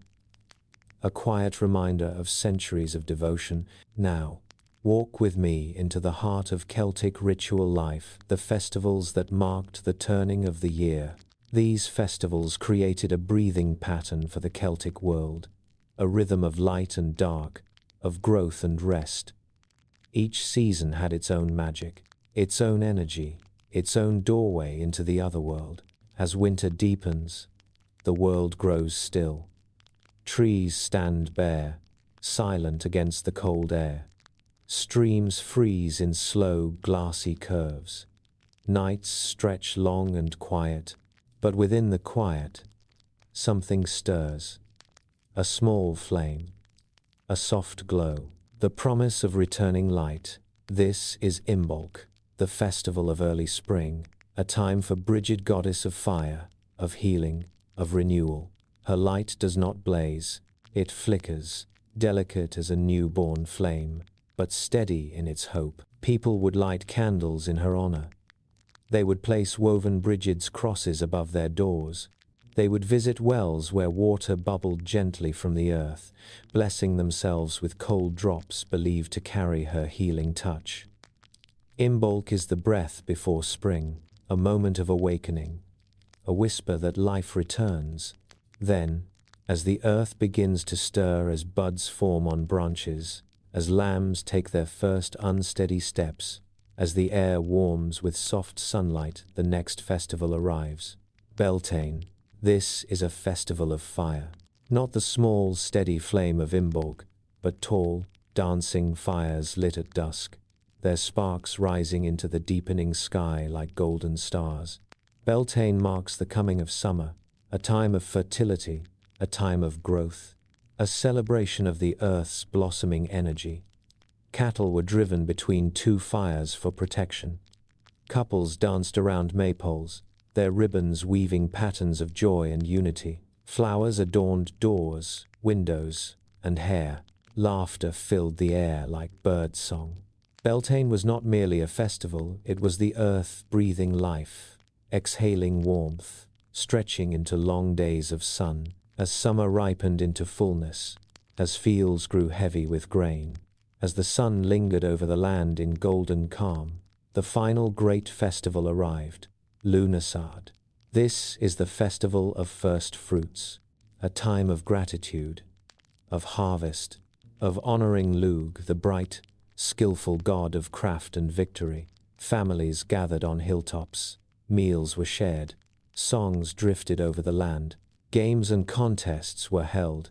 A quiet reminder of centuries of devotion. Now, walk with me into the heart of Celtic ritual life, the festivals that marked the turning of the year. These festivals created a breathing pattern for the Celtic world, a rhythm of light and dark, of growth and rest. Each season had its own magic, its own energy, its own doorway into the otherworld. As winter deepens, the world grows still. Trees stand bare, silent against the cold air. Streams freeze in slow, glassy curves. Nights stretch long and quiet, but within the quiet, something stirs. A small flame, a soft glow, the promise of returning light. This is Imbolc, the festival of early spring, a time for Brigid, goddess of fire, of healing, of renewal. Her light does not blaze, it flickers, delicate as a newborn flame, but steady in its hope. People would light candles in her honor. They would place woven Brigid's crosses above their doors. They would visit wells where water bubbled gently from the earth, blessing themselves with cold drops believed to carry her healing touch. Imbolc is the breath before spring, a moment of awakening, a whisper that life returns. Then, as the earth begins to stir, as buds form on branches, as lambs take their first unsteady steps, as the air warms with soft sunlight, the next festival arrives. Beltane. This is a festival of fire. Not the small, steady flame of Imbolc, but tall, dancing fires lit at dusk, their sparks rising into the deepening sky like golden stars. Beltane marks the coming of summer, a time of fertility, a time of growth, a celebration of the earth's blossoming energy. Cattle were driven between two fires for protection. Couples danced around maypoles, their ribbons weaving patterns of joy and unity. Flowers adorned doors, windows, and hair. Laughter filled the air like bird song. Beltane was not merely a festival, it was the earth breathing life, exhaling warmth, stretching into long days of sun. As summer ripened into fullness, as fields grew heavy with grain, as the sun lingered over the land in golden calm, the final great festival arrived. Lughnasadh. This is the festival of first fruits, a time of gratitude, of harvest, of honoring Lugh, the bright, skillful god of craft and victory. Families gathered on hilltops, meals were shared, songs drifted over the land, games and contests were held,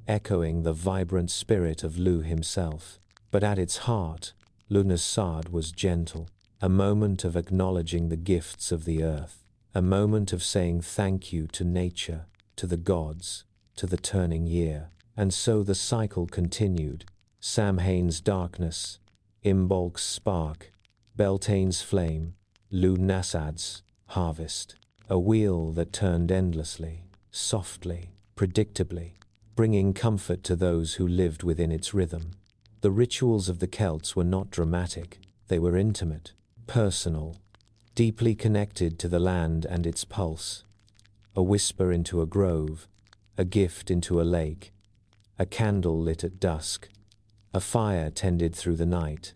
echoing the vibrant spirit of Lugh himself. But at its heart, Lughnasadh was gentle, a moment of acknowledging the gifts of the earth, a moment of saying thank you to nature, to the gods, to the turning year. And so the cycle continued. Samhain's darkness, Imbolc's spark, Beltane's flame, Lughnasadh's harvest. A wheel that turned endlessly, softly, predictably, bringing comfort to those who lived within its rhythm. The rituals of the Celts were not dramatic, they were intimate, personal, deeply connected to the land and its pulse. A whisper into a grove, a gift into a lake, a candle lit at dusk, a fire tended through the night,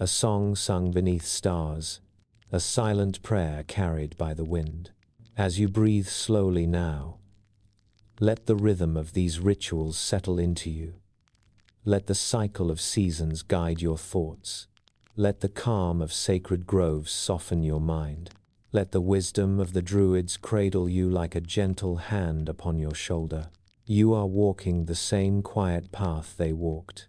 a song sung beneath stars, a silent prayer carried by the wind. As you breathe slowly now, Let the rhythm of these rituals settle into you. Let the cycle of seasons guide your thoughts. Let the calm of sacred groves soften your mind. Let the wisdom of the Druids cradle you like a gentle hand upon your shoulder. You are walking the same quiet path they walked.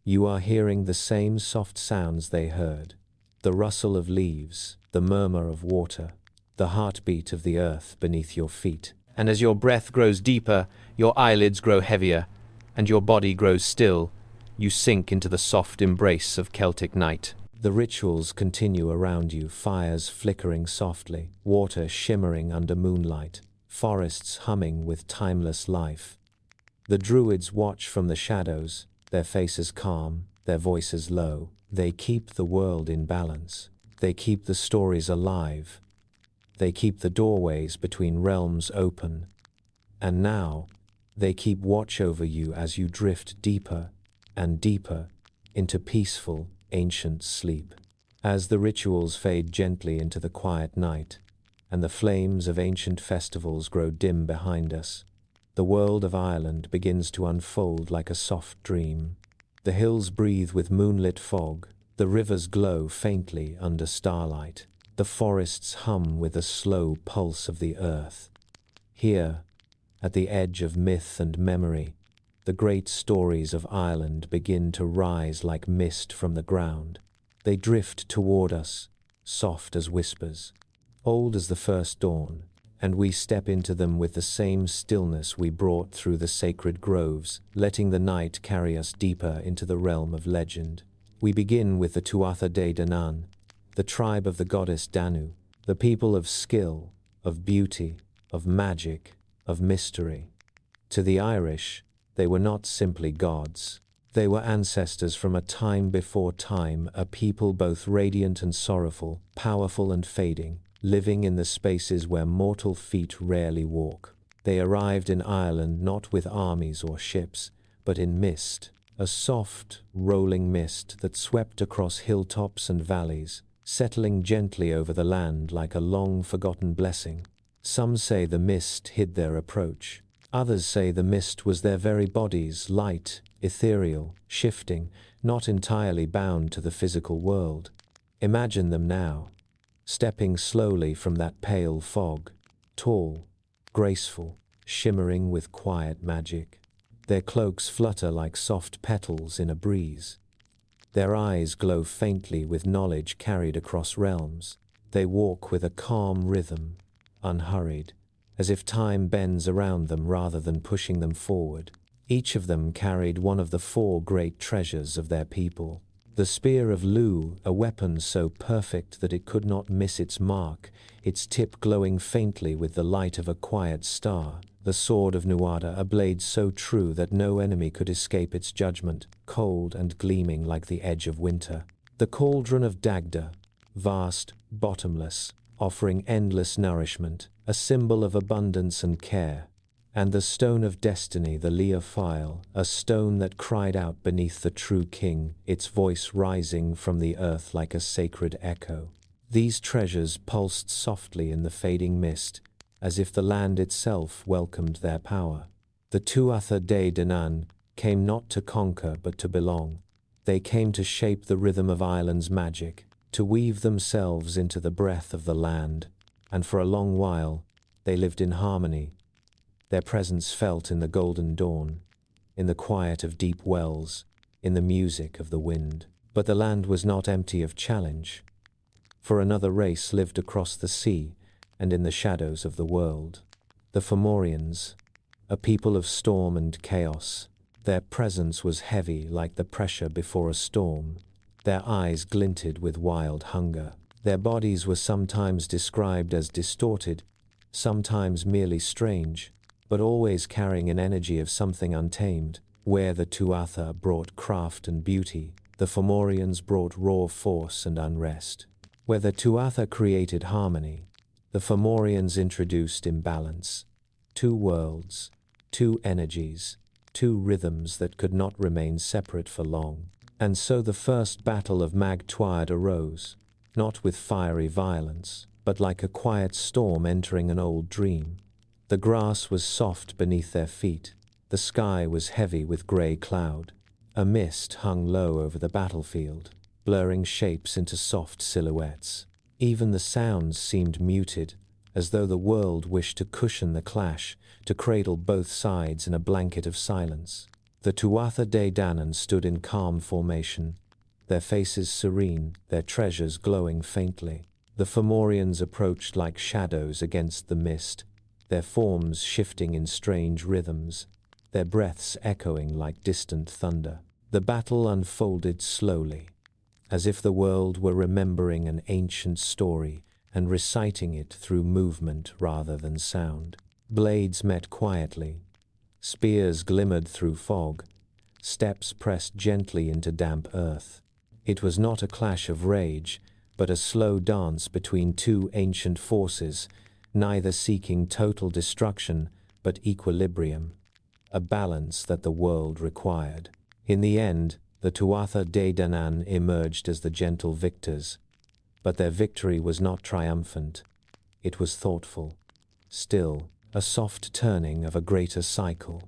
You are hearing the same soft sounds they heard. The rustle of leaves, the murmur of water, the heartbeat of the earth beneath your feet. And as your breath grows deeper, your eyelids grow heavier, and your body grows still, you sink into the soft embrace of Celtic night. The rituals continue around you, fires flickering softly, water shimmering under moonlight, forests humming with timeless life. The Druids watch from the shadows, their faces calm, their voices low. They keep the world in balance. They keep the stories alive. They keep the doorways between realms open. And now, they keep watch over you as you drift deeper and deeper into peaceful, ancient sleep. As the rituals fade gently into the quiet night, and the flames of ancient festivals grow dim behind us, the world of Ireland begins to unfold like a soft dream. The hills breathe with moonlit fog, the rivers glow faintly under starlight, the forests hum with the slow pulse of the earth. Here, at the edge of myth and memory, the great stories of Ireland begin to rise like mist from the ground. They drift toward us, soft as whispers, old as the first dawn, and we step into them with the same stillness we brought through the sacred groves, letting the night carry us deeper into the realm of legend. We begin with the Tuatha Dé Danann, the tribe of the goddess Danu, the people of skill, of beauty, of magic, of mystery. To the Irish, they were not simply gods. They were ancestors from a time before time, a people both radiant and sorrowful, powerful and fading, living in the spaces where mortal feet rarely walk. They arrived in Ireland not with armies or ships, but in mist, a soft, rolling mist that swept across hilltops and valleys, settling gently over the land like a long-forgotten blessing. Some say the mist hid their approach. Others say the mist was their very bodies, light, ethereal, shifting, not entirely bound to the physical world. Imagine them now, stepping slowly from that pale fog, tall, graceful, shimmering with quiet magic. Their cloaks flutter like soft petals in a breeze. Their eyes glow faintly with knowledge carried across realms. They walk with a calm rhythm, unhurried, as if time bends around them rather than pushing them forward. Each of them carried one of the four great treasures of their people. The spear of Lugh, a weapon so perfect that it could not miss its mark, its tip glowing faintly with the light of a quiet star. The sword of Nuada, a blade so true that no enemy could escape its judgment, cold and gleaming like the edge of winter. The cauldron of Dagda, vast, bottomless, offering endless nourishment, a symbol of abundance and care. And the stone of destiny, the Leophile, a stone that cried out beneath the true king, its voice rising from the earth like a sacred echo. These treasures pulsed softly in the fading mist, as if the land itself welcomed their power. The Tuatha Dé Danann came not to conquer but to belong. They came to shape the rhythm of Ireland's magic, to weave themselves into the breath of the land, and for a long while they lived in harmony, their presence felt in the golden dawn, in the quiet of deep wells, in the music of the wind. But the land was not empty of challenge, for another race lived across the sea and in the shadows of the world. The Fomorians, a people of storm and chaos. Their presence was heavy like the pressure before a storm. Their eyes glinted with wild hunger. Their bodies were sometimes described as distorted, sometimes merely strange, but always carrying an energy of something untamed. Where the Tuatha brought craft and beauty, the Fomorians brought raw force and unrest. Where the Tuatha created harmony, the Fomorians introduced imbalance. Two worlds, two energies, two rhythms that could not remain separate for long. And so the first battle of Mag Tuatha arose, not with fiery violence, but like a quiet storm entering an old dream. The grass was soft beneath their feet. The sky was heavy with grey cloud. A mist hung low over the battlefield, blurring shapes into soft silhouettes. Even the sounds seemed muted, as though the world wished to cushion the clash, to cradle both sides in a blanket of silence. The Tuatha Dé Danann stood in calm formation, their faces serene, their treasures glowing faintly. The Fomorians approached like shadows against the mist, their forms shifting in strange rhythms, their breaths echoing like distant thunder. The battle unfolded slowly, as if the world were remembering an ancient story and reciting it through movement rather than sound. Blades met quietly, spears glimmered through fog, steps pressed gently into damp earth. It was not a clash of rage, but a slow dance between two ancient forces, neither seeking total destruction but equilibrium, a balance that the world required. In the end, the Tuatha Dé Danann emerged as the gentle victors, but their victory was not triumphant. It was thoughtful, still, a soft turning of a greater cycle.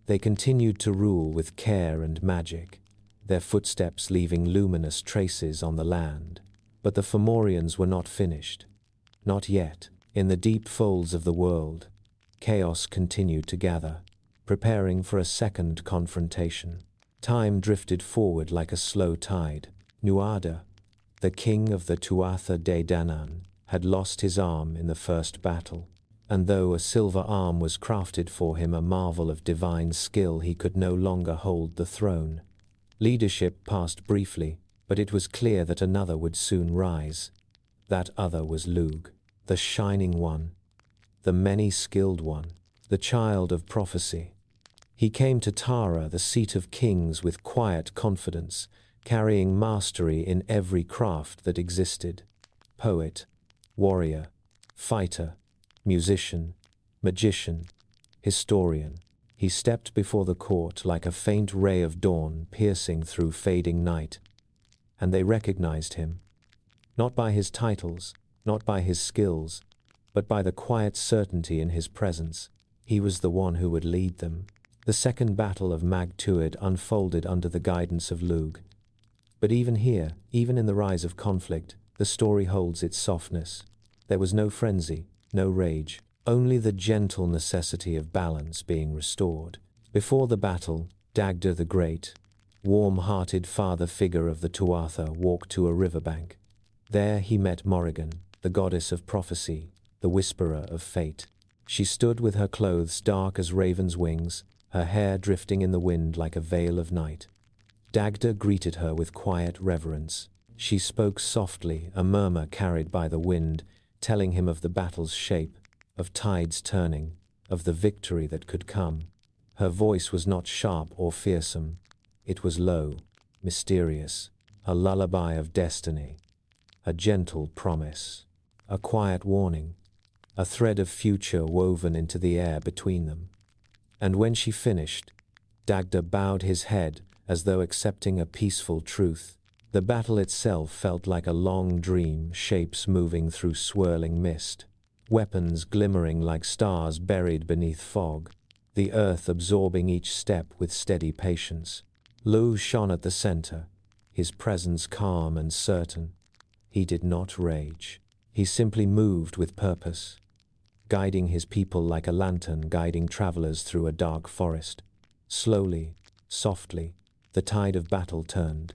They continued to rule with care and magic, their footsteps leaving luminous traces on the land. But the Fomorians were not finished. Not yet. In the deep folds of the world, chaos continued to gather, preparing for a second confrontation. Time drifted forward like a slow tide. Nuada, the king of the Tuatha Dé Danann, had lost his arm in the first battle, and though a silver arm was crafted for him, a marvel of divine skill, he could no longer hold the throne. Leadership passed briefly, but it was clear that another would soon rise. That other was Lugh, the shining one, the many-skilled one, the child of prophecy. He came to Tara, the seat of kings, with quiet confidence, carrying mastery in every craft that existed. Poet, warrior, fighter, musician, magician, historian. He stepped before the court like a faint ray of dawn piercing through fading night, and they recognized him, not by his titles, not by his skills, but by the quiet certainty in his presence. He was the one who would lead them. The second battle of Mag Tued unfolded under the guidance of Lugh. But even here, even in the rise of conflict, the story holds its softness. There was no frenzy, no rage, only the gentle necessity of balance being restored. Before the battle, Dagda the Great, warm-hearted father figure of the Tuatha, walked to a riverbank. There he met Morrigan, the goddess of prophecy, the whisperer of fate. She stood with her clothes dark as ravens' wings, her hair drifting in the wind like a veil of night. Dagda greeted her with quiet reverence. She spoke softly, a murmur carried by the wind, telling him of the battle's shape, of tides turning, of the victory that could come. Her voice was not sharp or fearsome. It was low, mysterious, a lullaby of destiny, a gentle promise, a quiet warning, a thread of future woven into the air between them. And when she finished, Dagda bowed his head as though accepting a peaceful truth. The battle itself felt like a long dream, shapes moving through swirling mist, weapons glimmering like stars buried beneath fog, the earth absorbing each step with steady patience. Lugh shone at the center, his presence calm and certain. He did not rage. He simply moved with purpose, guiding his people like a lantern guiding travelers through a dark forest. Slowly, softly, the tide of battle turned.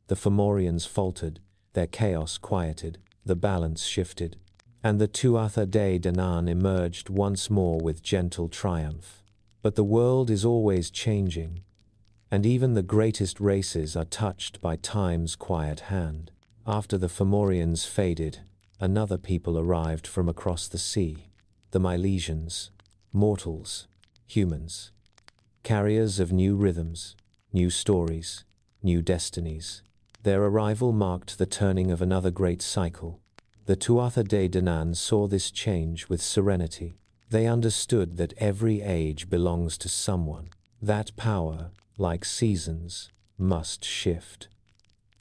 The Fomorians faltered, their chaos quieted, the balance shifted, and the Tuatha Dé Danann emerged once more with gentle triumph. But the world is always changing, and even the greatest races are touched by time's quiet hand. After the Fomorians faded, another people arrived from across the sea, the Milesians, mortals, humans, carriers of new rhythms, new stories, new destinies. Their arrival marked the turning of another great cycle. The Tuatha Dé Danann saw this change with serenity. They understood that every age belongs to someone. That power, like seasons, must shift.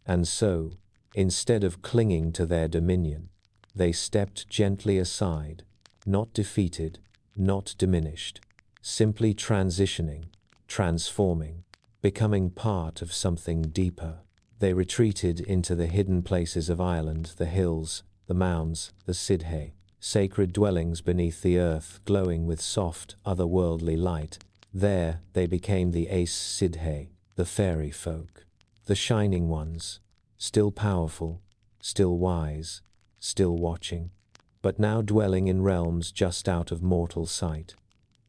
And so, instead of clinging to their dominion, they stepped gently aside, not defeated, not diminished, simply transitioning, transforming, becoming part of something deeper. They retreated into the hidden places of Ireland, the hills, the mounds, the Sidhe, sacred dwellings beneath the earth glowing with soft, otherworldly light. There they became the Aes Sidhe, the fairy folk, the shining ones, still powerful, still wise, still watching, but now dwelling in realms just out of mortal sight.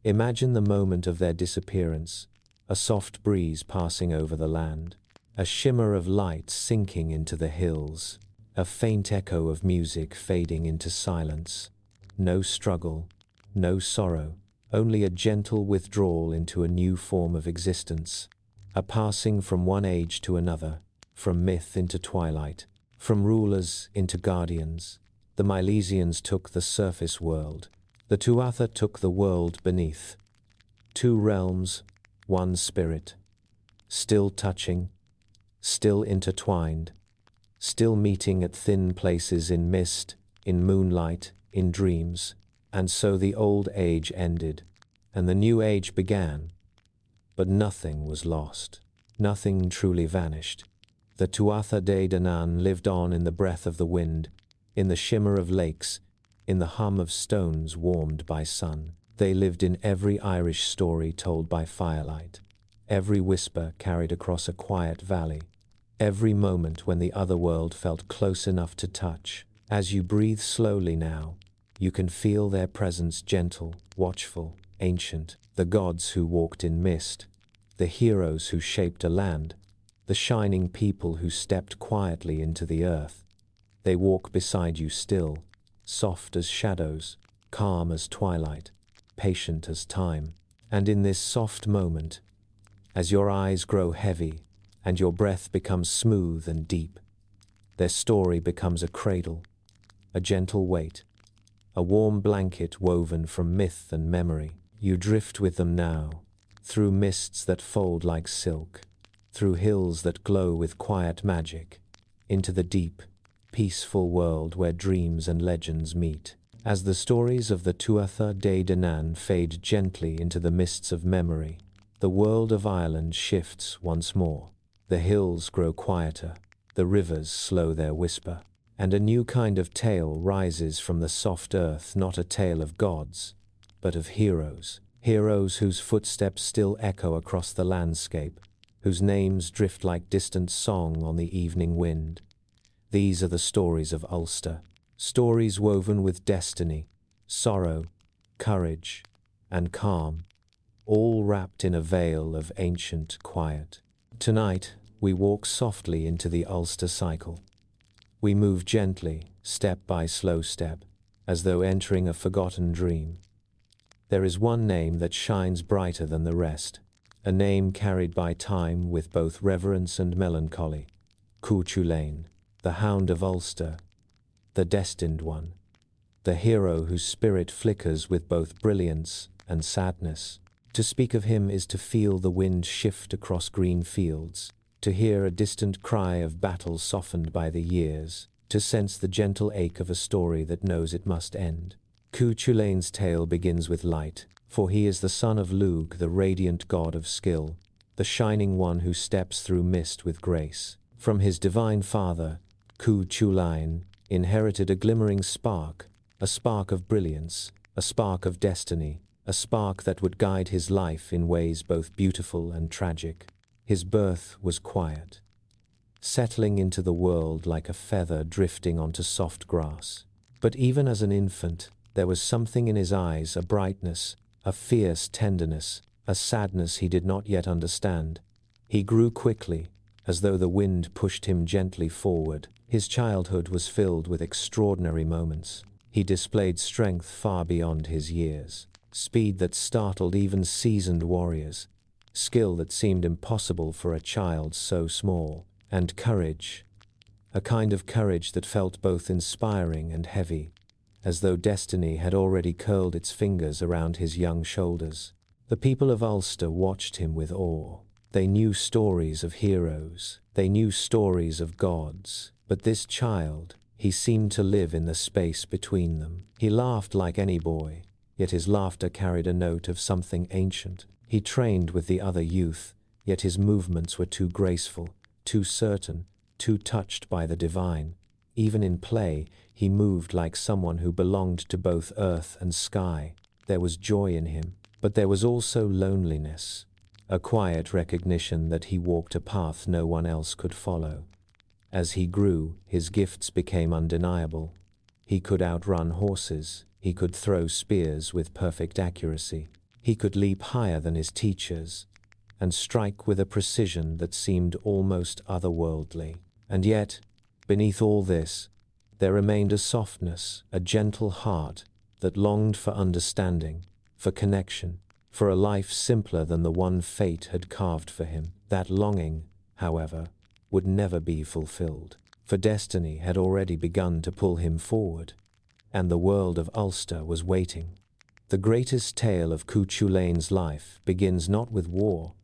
Imagine the moment of their disappearance, a soft breeze passing over the land, a shimmer of light sinking into the hills, a faint echo of music fading into silence. No struggle, no sorrow, only a gentle withdrawal into a new form of existence, a passing from one age to another, from myth into twilight, from rulers into guardians. The Milesians took the surface world, the Tuatha took the world beneath. Two realms, one spirit, still touching, still intertwined, still meeting at thin places in mist, in moonlight, in dreams. And so the old age ended, and the new age began. But nothing was lost, nothing truly vanished. The Tuatha Dé Danann lived on in the breath of the wind, in the shimmer of lakes, in the hum of stones warmed by sun. They lived in every Irish story told by firelight, every whisper carried across a quiet valley, every moment when the otherworld felt close enough to touch. As you breathe slowly now, you can feel their presence, gentle, watchful, ancient, the gods who walked in mist, the heroes who shaped a land, the shining people who stepped quietly into the earth. They walk beside you still, soft as shadows, calm as twilight, patient as time. And in this soft moment, as your eyes grow heavy and your breath becomes smooth and deep, their story becomes a cradle, a gentle weight, a warm blanket woven from myth and memory. You drift with them now, through mists that fold like silk, through hills that glow with quiet magic, into the deep, peaceful world where dreams and legends meet. As the stories of the Tuatha Dé Danann fade gently into the mists of memory, the world of Ireland shifts once more. The hills grow quieter, the rivers slow their whisper, and a new kind of tale rises from the soft earth, not a tale of gods, but of heroes. Heroes whose footsteps still echo across the landscape, whose names drift like distant song on the evening wind. These are the stories of Ulster, stories woven with destiny, sorrow, courage, and calm, all wrapped in a veil of ancient quiet. Tonight, we walk softly into the Ulster cycle. We move gently, step by slow step, as though entering a forgotten dream. There is one name that shines brighter than the rest, a name carried by time with both reverence and melancholy. Cuchulainn, the Hound of Ulster, the destined one, the hero whose spirit flickers with both brilliance and sadness. To speak of him is to feel the wind shift across green fields, to hear a distant cry of battle softened by the years, to sense the gentle ache of a story that knows it must end. Cuchulainn's tale begins with light, for he is the son of Lugh, the radiant god of skill, the shining one who steps through mist with grace. From his divine father, Cuchulainn inherited a glimmering spark, a spark of brilliance, a spark of destiny, a spark that would guide his life in ways both beautiful and tragic. His birth was quiet, settling into the world like a feather drifting onto soft grass. But even as an infant, there was something in his eyes, a brightness, a fierce tenderness, a sadness he did not yet understand. He grew quickly, as though the wind pushed him gently forward. His childhood was filled with extraordinary moments. He displayed strength far beyond his years, speed that startled even seasoned warriors, skill that seemed impossible for a child so small, and courage, a kind of courage that felt both inspiring and heavy, as though destiny had already curled its fingers around his young shoulders. The people of Ulster watched him with awe. They knew stories of heroes, they knew stories of gods, but this child, he seemed to live in the space between them. He laughed like any boy, yet his laughter carried a note of something ancient. He trained with the other youth, yet his movements were too graceful, too certain, too touched by the divine. Even in play, he moved like someone who belonged to both earth and sky. There was joy in him, but there was also loneliness, a quiet recognition that he walked a path no one else could follow. As he grew, his gifts became undeniable. He could outrun horses, he could throw spears with perfect accuracy, he could leap higher than his teachers, and strike with a precision that seemed almost otherworldly. And yet, beneath all this, there remained a softness, a gentle heart that longed for understanding, for connection, for a life simpler than the one fate had carved for him. That longing, however, would never be fulfilled, for destiny had already begun to pull him forward, and the world of Ulster was waiting. The greatest tale of Cuchulain's life begins not with war,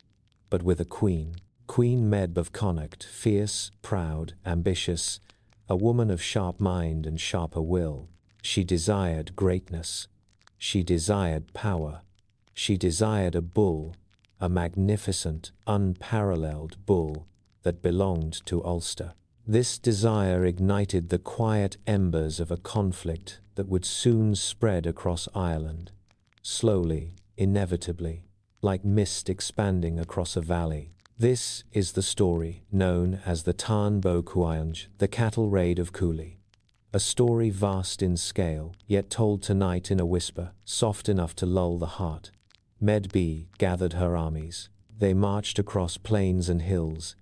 but with a queen. Queen Medb of Connacht, fierce, proud, ambitious, a woman of sharp mind and sharper will. She desired greatness. She desired power. She desired a bull, a magnificent, unparalleled bull that belonged to Ulster. This desire ignited the quiet embers of a conflict that would soon spread across Ireland, slowly, inevitably, like mist expanding across a valley. This is the story known as the Tarn Bo Cuailnge, the cattle raid of Cooley. A story vast in scale, yet told tonight in a whisper, soft enough to lull the heart. Medb gathered her armies. They marched across plains and hills,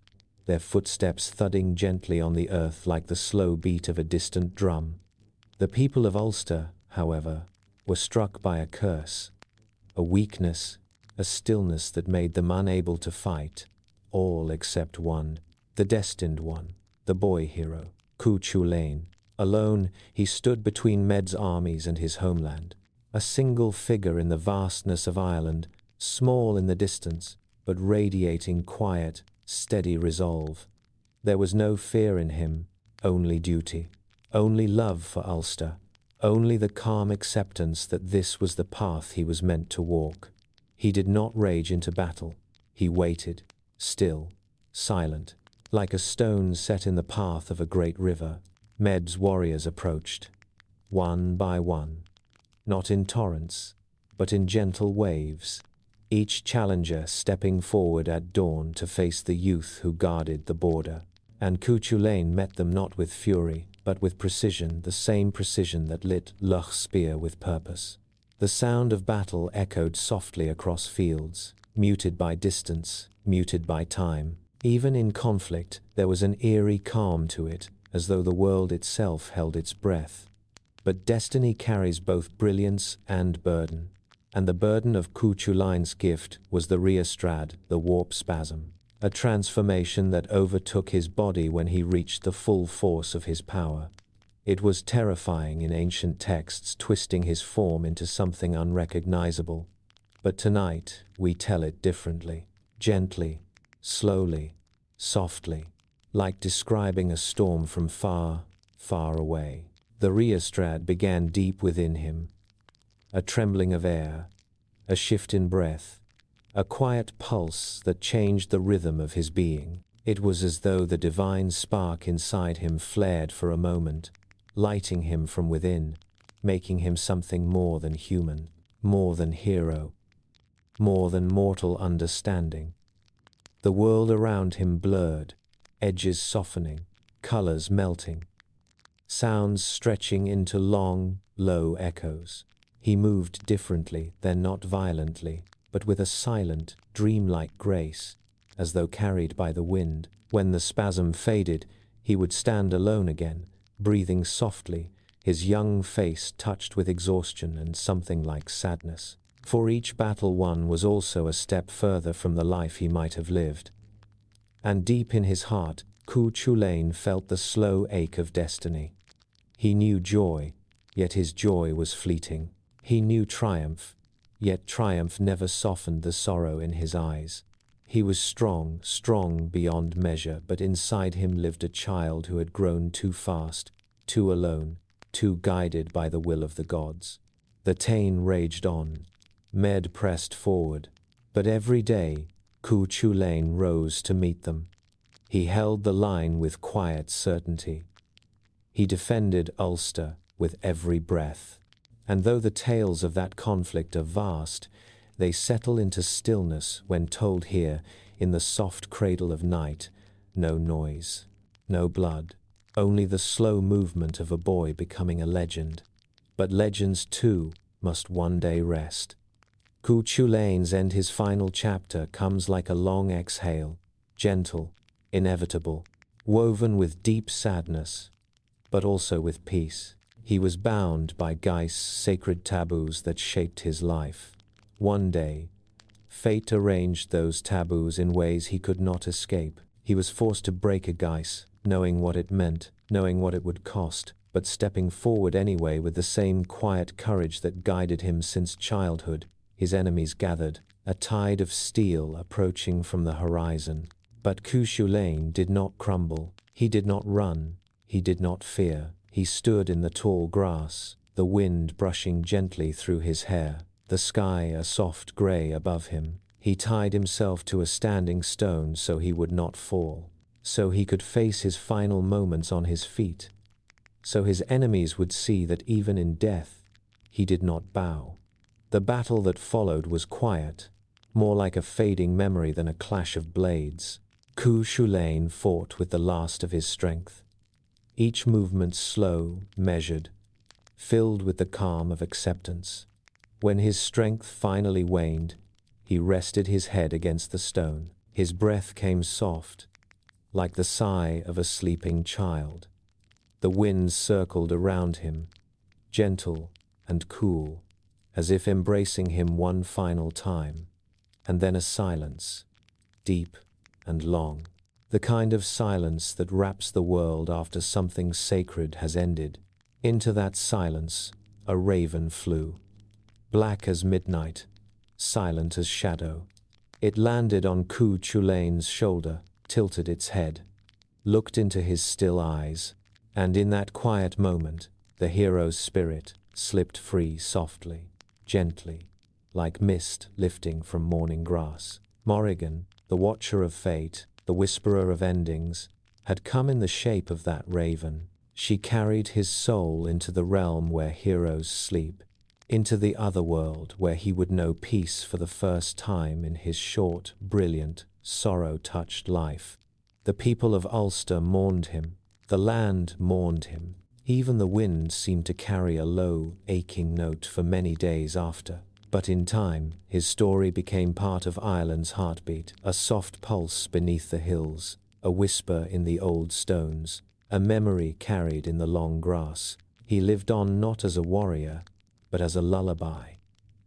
their footsteps thudding gently on the earth like the slow beat of a distant drum. The people of Ulster, however, were struck by a curse, a weakness, a stillness that made them unable to fight, all except one, the destined one, the boy hero, Cuchulainn. Alone, he stood between Med's armies and his homeland, a single figure in the vastness of Ireland, small in the distance, but radiating quiet, steady resolve. There was no fear in him, only duty, only love for Ulster, only the calm acceptance that this was the path he was meant to walk. He did not rage into battle. He waited, still, silent, like a stone set in the path of a great river. Med's warriors approached, one by one, not in torrents, but in gentle waves, each challenger stepping forward at dawn to face the youth who guarded the border. And Cuchulainn met them not with fury, but with precision, the same precision that lit Luch's spear with purpose. The sound of battle echoed softly across fields, muted by distance, muted by time. Even in conflict, there was an eerie calm to it, as though the world itself held its breath. But destiny carries both brilliance and burden, and the burden of Cuchulainn's gift was the Rheastrad, the warp spasm, a transformation that overtook his body when he reached the full force of his power. It was terrifying in ancient texts, twisting his form into something unrecognizable. But tonight, we tell it differently, gently, slowly, softly, like describing a storm from far, far away. The Rheastrad began deep within him, a trembling of air, a shift in breath, a quiet pulse that changed the rhythm of his being. It was as though the divine spark inside him flared for a moment, lighting him from within, making him something more than human, more than hero, more than mortal understanding. The world around him blurred, edges softening, colors melting, sounds stretching into long, low echoes. He moved differently, then not violently, but with a silent, dreamlike grace, as though carried by the wind. When the spasm faded, he would stand alone again, breathing softly, his young face touched with exhaustion and something like sadness. For each battle won was also a step further from the life he might have lived. And deep in his heart, Cuchulainn felt the slow ache of destiny. He knew joy, yet his joy was fleeting. He knew triumph, yet triumph never softened the sorrow in his eyes. He was strong, strong beyond measure, but inside him lived a child who had grown too fast, too alone, too guided by the will of the gods. The Tain raged on. Med pressed forward. But every day, Cu Chulainn rose to meet them. He held the line with quiet certainty. He defended Ulster with every breath. And though the tales of that conflict are vast, they settle into stillness when told here, in the soft cradle of night. No noise, no blood, only the slow movement of a boy becoming a legend. But legends too must one day rest. Cu Chulainn's end, his final chapter, comes like a long exhale, gentle, inevitable, woven with deep sadness, but also with peace. He was bound by Gais's sacred taboos that shaped his life. One day, fate arranged those taboos in ways he could not escape. He was forced to break a Gais, knowing what it meant, knowing what it would cost, but stepping forward anyway with the same quiet courage that guided him since childhood. His enemies gathered, a tide of steel approaching from the horizon. But Cu Chulainn did not crumble. He did not run. He did not fear. He stood in the tall grass, the wind brushing gently through his hair, the sky a soft gray above him. He tied himself to a standing stone so he would not fall, so he could face his final moments on his feet, so his enemies would see that even in death, he did not bow. The battle that followed was quiet, more like a fading memory than a clash of blades. Cu Chulainn fought with the last of his strength, each movement slow, measured, filled with the calm of acceptance. When his strength finally waned, he rested his head against the stone. His breath came soft, like the sigh of a sleeping child. The wind circled around him, gentle and cool, as if embracing him one final time. And then a silence, deep and long. The kind of silence that wraps the world after something sacred has ended. Into that silence, a raven flew. Black as midnight, silent as shadow. It landed on Cu Chulainn's shoulder, tilted its head, looked into his still eyes, and in that quiet moment, the hero's spirit slipped free softly, gently, like mist lifting from morning grass. Morrigan, the watcher of fate, the whisperer of endings, had come in the shape of that raven. She carried his soul into the realm where heroes sleep, into the otherworld where he would know peace for the first time in his short, brilliant, sorrow-touched life. The people of Ulster mourned him. The land mourned him. Even the wind seemed to carry a low, aching note for many days after. But in time, his story became part of Ireland's heartbeat, a soft pulse beneath the hills, a whisper in the old stones, a memory carried in the long grass. He lived on not as a warrior, but as a lullaby,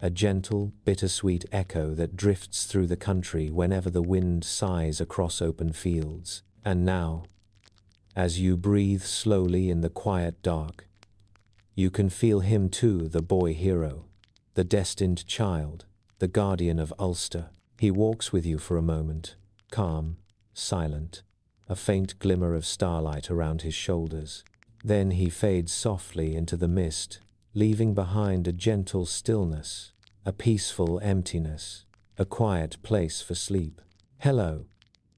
a gentle, bittersweet echo that drifts through the country whenever the wind sighs across open fields. And now, as you breathe slowly in the quiet dark, you can feel him too, the boy hero, the destined child, the guardian of Ulster. He walks with you for a moment, calm, silent, a faint glimmer of starlight around his shoulders. Then he fades softly into the mist, leaving behind a gentle stillness, a peaceful emptiness, a quiet place for sleep. Hello,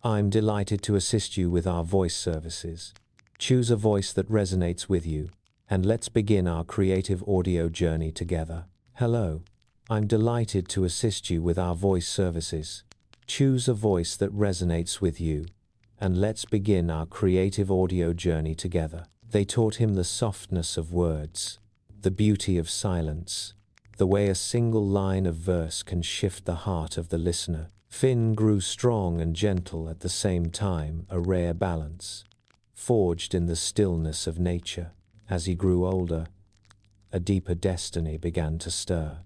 I'm delighted to assist you with our voice services. Choose a voice that resonates with you, and let's begin our creative audio journey together. Hello, I'm delighted to assist you with our voice services. Choose a voice that resonates with you, and let's begin our creative audio journey together. They taught him the softness of words, the beauty of silence, the way a single line of verse can shift the heart of the listener. Finn grew strong and gentle at the same time, a rare balance, forged in the stillness of nature. As he grew older, a deeper destiny began to stir.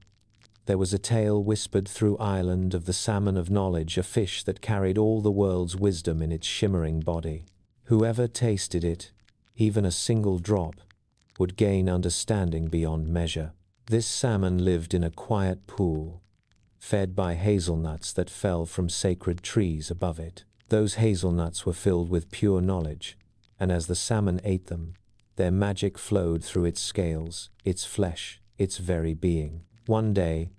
There was a tale whispered through Ireland of the salmon of knowledge, a fish that carried all the world's wisdom in its shimmering body. Whoever tasted it, even a single drop, would gain understanding beyond measure. This salmon lived in a quiet pool, fed by hazelnuts that fell from sacred trees above it. Those hazelnuts were filled with pure knowledge, and as the salmon ate them, their magic flowed through its scales, its flesh, its very being. One day,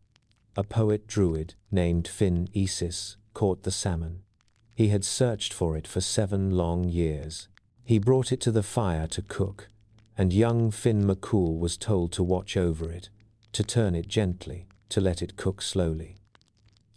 a poet druid named Finn Isis caught the salmon. He had searched for it for 7 long years. He brought it to the fire to cook, and young Finn McCool was told to watch over it, to turn it gently, to let it cook slowly.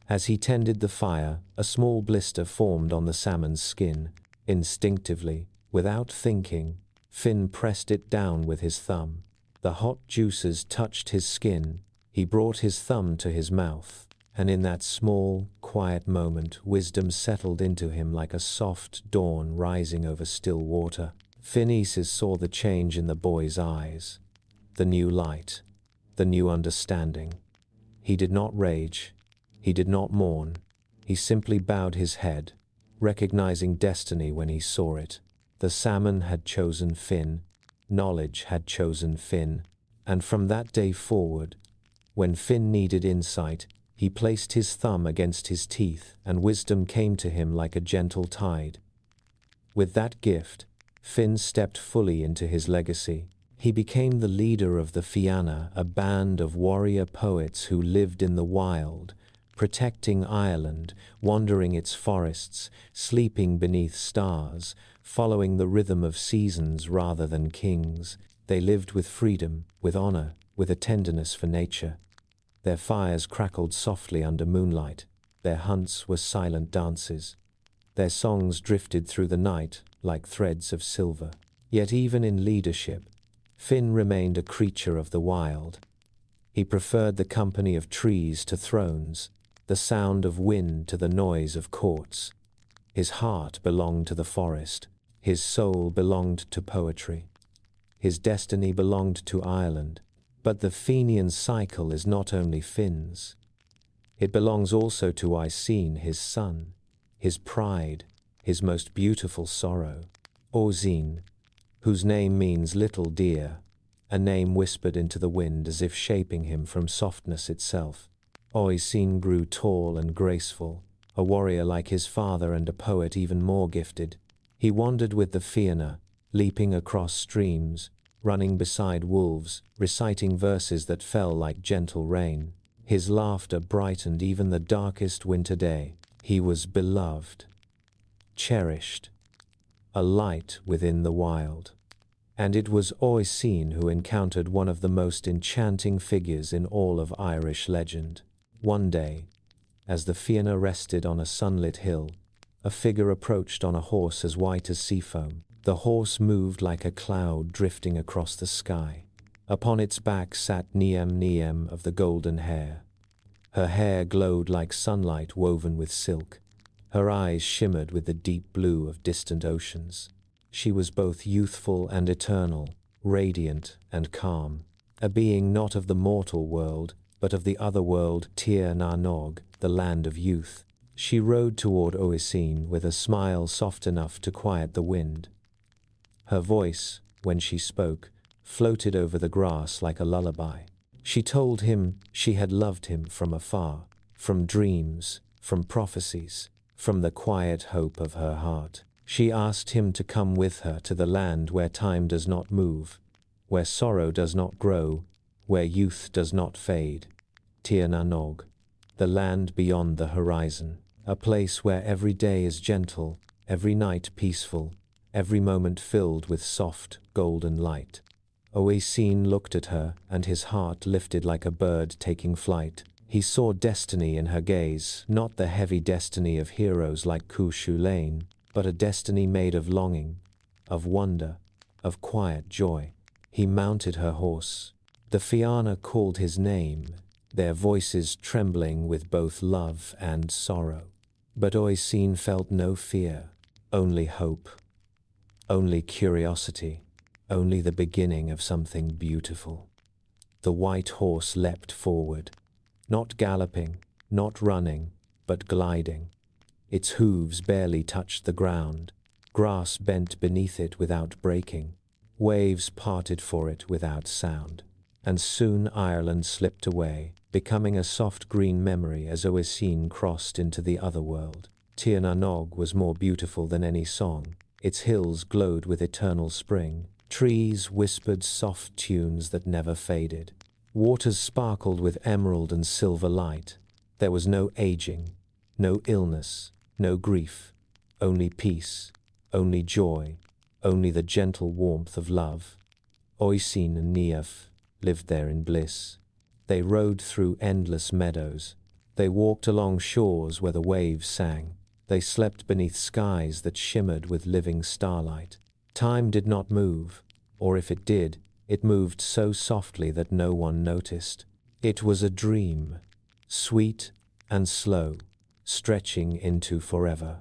As he tended the fire, a small blister formed on the salmon's skin. Instinctively, without thinking, Finn pressed it down with his thumb. The hot juices touched his skin. He brought his thumb to his mouth, and in that small, quiet moment, wisdom settled into him like a soft dawn rising over still water. Finn Isis saw the change in the boy's eyes, the new light, the new understanding. He did not rage. He did not mourn. He simply bowed his head, recognizing destiny when he saw it. The salmon had chosen Finn, knowledge had chosen Finn, and from that day forward, when Finn needed insight, he placed his thumb against his teeth, and wisdom came to him like a gentle tide. With that gift, Finn stepped fully into his legacy. He became the leader of the Fianna, a band of warrior poets who lived in the wild, protecting Ireland, wandering its forests, sleeping beneath stars, following the rhythm of seasons rather than kings. They lived with freedom, with honor, with a tenderness for nature. Their fires crackled softly under moonlight. Their hunts were silent dances. Their songs drifted through the night like threads of silver. Yet even in leadership, Finn remained a creature of the wild. He preferred the company of trees to thrones, the sound of wind to the noise of courts. His heart belonged to the forest. His soul belonged to poetry. His destiny belonged to Ireland. But the Fenian cycle is not only Finn's. It belongs also to Oisin, his son, his pride, his most beautiful sorrow. Oisin, whose name means little deer, a name whispered into the wind as if shaping him from softness itself. Oisin grew tall and graceful, a warrior like his father and a poet even more gifted. He wandered with the Fianna, leaping across streams, running beside wolves, reciting verses that fell like gentle rain. His laughter brightened even the darkest winter day. He was beloved, cherished, a light within the wild. And it was Oisin who encountered one of the most enchanting figures in all of Irish legend. One day, as the Fianna rested on a sunlit hill, a figure approached on a horse as white as sea foam. The horse moved like a cloud drifting across the sky. Upon its back sat Niamh of the golden hair. Her hair glowed like sunlight woven with silk. Her eyes shimmered with the deep blue of distant oceans. She was both youthful and eternal, radiant and calm, a being not of the mortal world, but of the otherworld, Tir na Nog, the land of youth. She rode toward Oisin with a smile soft enough to quiet the wind. Her voice, when she spoke, floated over the grass like a lullaby. She told him she had loved him from afar, from dreams, from prophecies, from the quiet hope of her heart. She asked him to come with her to the land where time does not move, where sorrow does not grow, where youth does not fade. Tir na Nog, the land beyond the horizon, a place where every day is gentle, every night peaceful, every moment filled with soft, golden light. Oisin looked at her, and his heart lifted like a bird taking flight. He saw destiny in her gaze, not the heavy destiny of heroes like Cú Chulainn, but a destiny made of longing, of wonder, of quiet joy. He mounted her horse. The Fianna called his name, their voices trembling with both love and sorrow. But Oisin felt no fear, only hope. Only curiosity, only the beginning of something beautiful. The white horse leapt forward, not galloping, not running, but gliding. Its hooves barely touched the ground. Grass bent beneath it without breaking. Waves parted for it without sound. And soon Ireland slipped away, becoming a soft green memory as Oisin crossed into the otherworld. Tir na Nog was more beautiful than any song. Its hills glowed with eternal spring. Trees whispered soft tunes that never faded. Waters sparkled with emerald and silver light. There was no aging, no illness, no grief, only peace, only joy, only the gentle warmth of love. Oisin and Niamh lived there in bliss. They rode through endless meadows. They walked along shores where the waves sang. They slept beneath skies that shimmered with living starlight. Time did not move, or if it did, it moved so softly that no one noticed. It was a dream, sweet and slow, stretching into forever.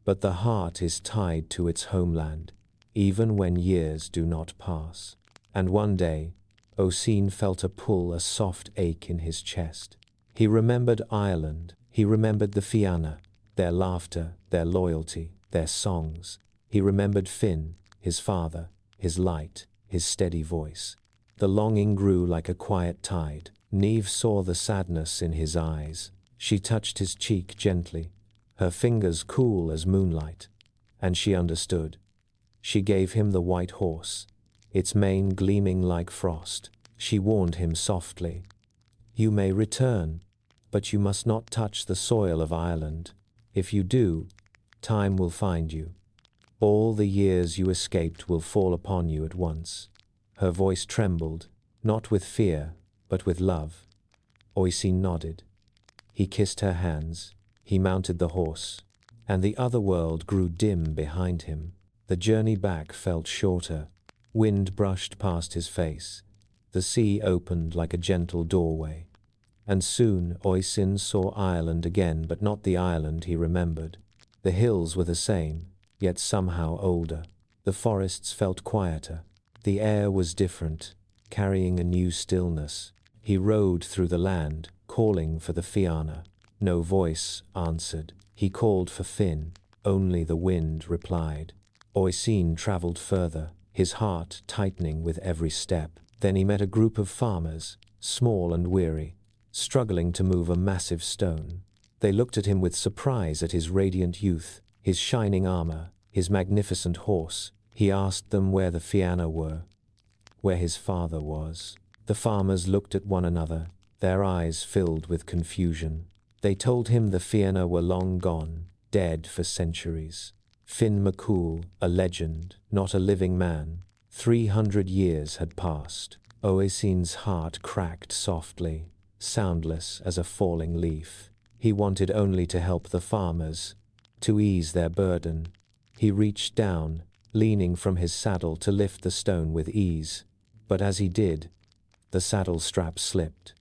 But the heart is tied to its homeland, even when years do not pass. And one day, Oisin felt a pull, a soft ache in his chest. He remembered Ireland. He remembered the Fianna, their laughter, their loyalty, their songs. He remembered Finn, his father, his light, his steady voice. The longing grew like a quiet tide. Niamh saw the sadness in his eyes. She touched his cheek gently, her fingers cool as moonlight, and she understood. She gave him the white horse, its mane gleaming like frost. She warned him softly, "You may return, but you must not touch the soil of Ireland. If you do, time will find you. All the years you escaped will fall upon you at once." Her voice trembled, not with fear, but with love. Oisin nodded. He kissed her hands. He mounted the horse, and the otherworld grew dim behind him. The journey back felt shorter. Wind brushed past his face. The sea opened like a gentle doorway. And soon Oisin saw Ireland again, but not the Ireland he remembered. The hills were the same, yet somehow older. The forests felt quieter. The air was different, carrying a new stillness. He rode through the land, calling for the Fianna. No voice answered. He called for Finn. Only the wind replied. Oisin traveled further, his heart tightening with every step. Then he met a group of farmers, small and weary, struggling to move a massive stone. They looked at him with surprise at his radiant youth, his shining armor, his magnificent horse. He asked them where the Fianna were, where his father was. The farmers looked at one another, their eyes filled with confusion. They told him the Fianna were long gone, dead for centuries. Finn McCool, a legend, not a living man. 300 years had passed. Oisin's heart cracked softly, soundless as a falling leaf. He wanted only to help the farmers, to ease their burden. He reached down, leaning from his saddle to lift the stone with ease. But as he did, the saddle strap slipped.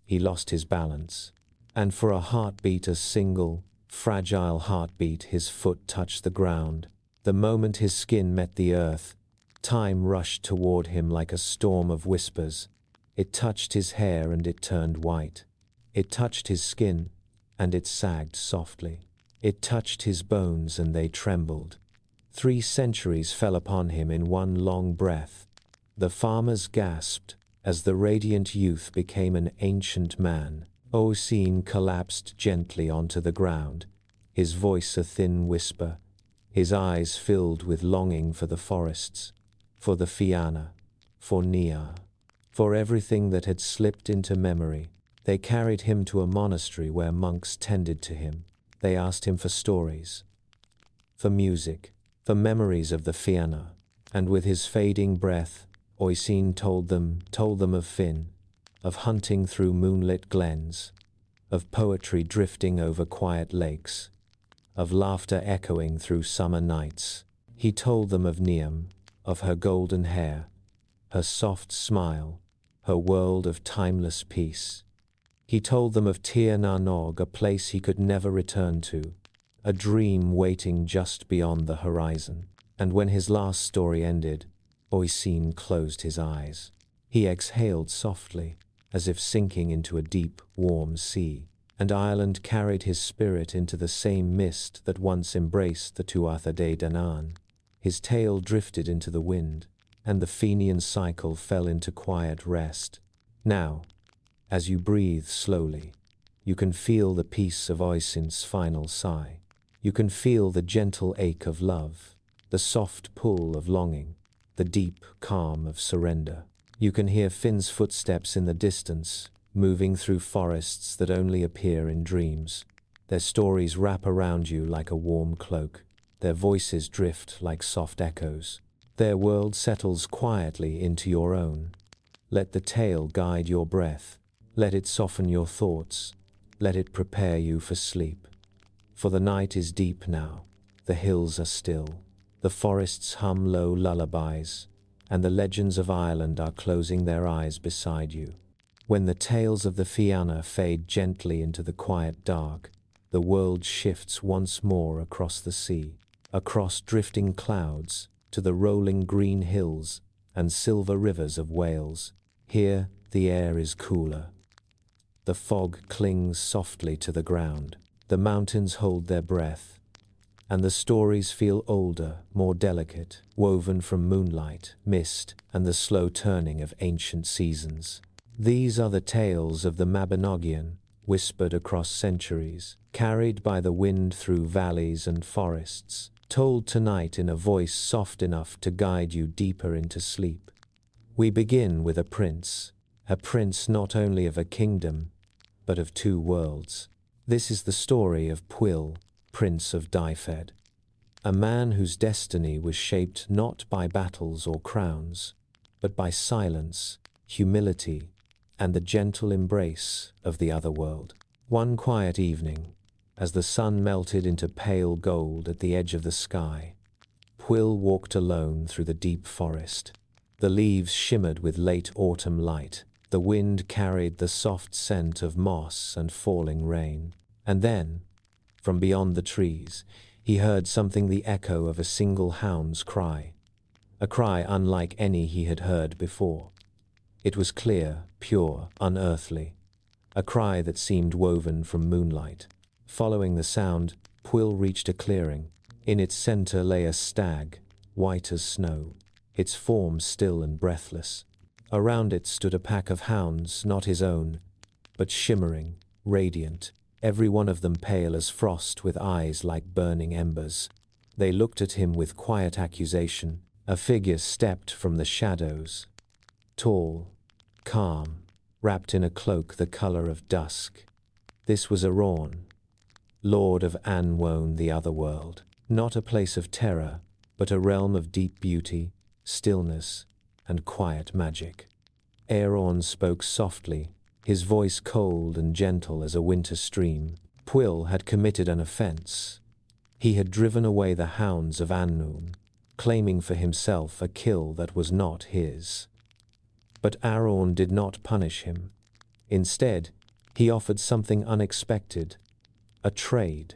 He lost his balance. And for a heartbeat, a single, fragile heartbeat, his foot touched the ground. The moment his skin met the earth, time rushed toward him like a storm of whispers. It touched his hair and it turned white. It touched his skin and it sagged softly. It touched his bones and they trembled. 3 centuries fell upon him in one long breath. The farmers gasped as the radiant youth became an ancient man. Oisin collapsed gently onto the ground, his voice a thin whisper, his eyes filled with longing for the forests, for the Fianna, for Niamh, for everything that had slipped into memory. They carried him to a monastery where monks tended to him. They asked him for stories, for music, for memories of the Fianna. And with his fading breath, Oisin told them of Finn, of hunting through moonlit glens, of poetry drifting over quiet lakes, of laughter echoing through summer nights. He told them of Niamh, of her golden hair, her soft smile, her world of timeless peace. He told them of Tir na Nog, a place he could never return to, a dream waiting just beyond the horizon. And when his last story ended, Oisin closed his eyes. He exhaled softly, as if sinking into a deep, warm sea. And Ireland carried his spirit into the same mist that once embraced the Tuatha Dé Danann. His tale drifted into the wind, and the Fenian cycle fell into quiet rest. Now, as you breathe slowly, you can feel the peace of Oisin's final sigh. You can feel the gentle ache of love, the soft pull of longing, the deep calm of surrender. You can hear Finn's footsteps in the distance, moving through forests that only appear in dreams. Their stories wrap around you like a warm cloak. Their voices drift like soft echoes. Their world settles quietly into your own. Let the tale guide your breath. Let it soften your thoughts. Let it prepare you for sleep. For the night is deep now. The hills are still. The forests hum low lullabies, and the legends of Ireland are closing their eyes beside you. When the tales of the Fianna fade gently into the quiet dark, the world shifts once more across the sea, across drifting clouds, to the rolling green hills and silver rivers of Wales. Here, the air is cooler. The fog clings softly to the ground. The mountains hold their breath, and the stories feel older, more delicate, woven from moonlight, mist, and the slow turning of ancient seasons. These are the tales of the Mabinogion, whispered across centuries, carried by the wind through valleys and forests, told tonight in a voice soft enough to guide you deeper into sleep. We begin with a prince not only of a kingdom, but of two worlds. This is the story of Pwyll, Prince of Dyfed, a man whose destiny was shaped not by battles or crowns, but by silence, humility, and the gentle embrace of the otherworld. One quiet evening, as the sun melted into pale gold at the edge of the sky, Pwyll walked alone through the deep forest. The leaves shimmered with late autumn light. The wind carried the soft scent of moss and falling rain. And then, from beyond the trees, he heard something the echo of a single hound's cry, a cry unlike any he had heard before. It was clear, pure, unearthly, a cry that seemed woven from moonlight. Following the sound, Pwyll reached a clearing. In its center lay a stag, white as snow, its form still and breathless. Around it stood a pack of hounds, not his own, but shimmering, radiant, every one of them pale as frost with eyes like burning embers. They looked at him with quiet accusation. A figure stepped from the shadows, tall, calm, wrapped in a cloak the color of dusk. This was Arawn, Lord of Anwone, the Otherworld, not a place of terror, but a realm of deep beauty, stillness, and quiet magic. Arawn spoke softly, his voice cold and gentle as a winter stream. Pwyll had committed an offense. He had driven away the hounds of Annwn, claiming for himself a kill that was not his. But Arawn did not punish him. Instead, he offered something unexpected, a trade,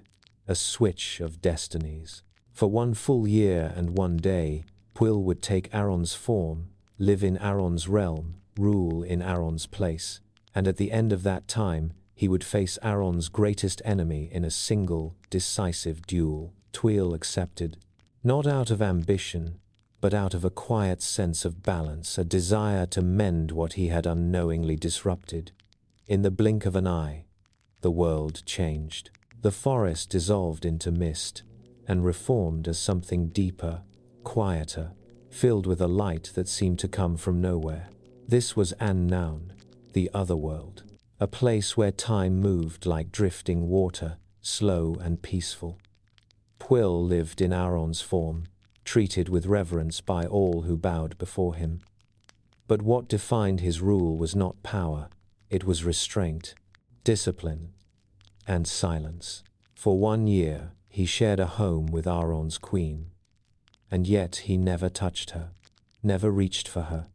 a switch of destinies. For 1 full year and 1 day, Pwyll would take Arawn's form, live in Arawn's realm, rule in Arawn's place, and at the end of that time, he would face Arawn's greatest enemy in a single, decisive duel. Pwyll accepted, not out of ambition, but out of a quiet sense of balance, a desire to mend what he had unknowingly disrupted. In the blink of an eye, the world changed. The forest dissolved into mist, and reformed as something deeper, quieter, filled with a light that seemed to come from nowhere. This was Annwn, the Otherworld, a place where time moved like drifting water, slow and peaceful. Pwyll lived in Arawn's form, treated with reverence by all who bowed before him. But what defined his rule was not power, it was restraint, discipline, and silence. For 1 year, he shared a home with Arawn's queen, and yet he never touched her, never reached for her,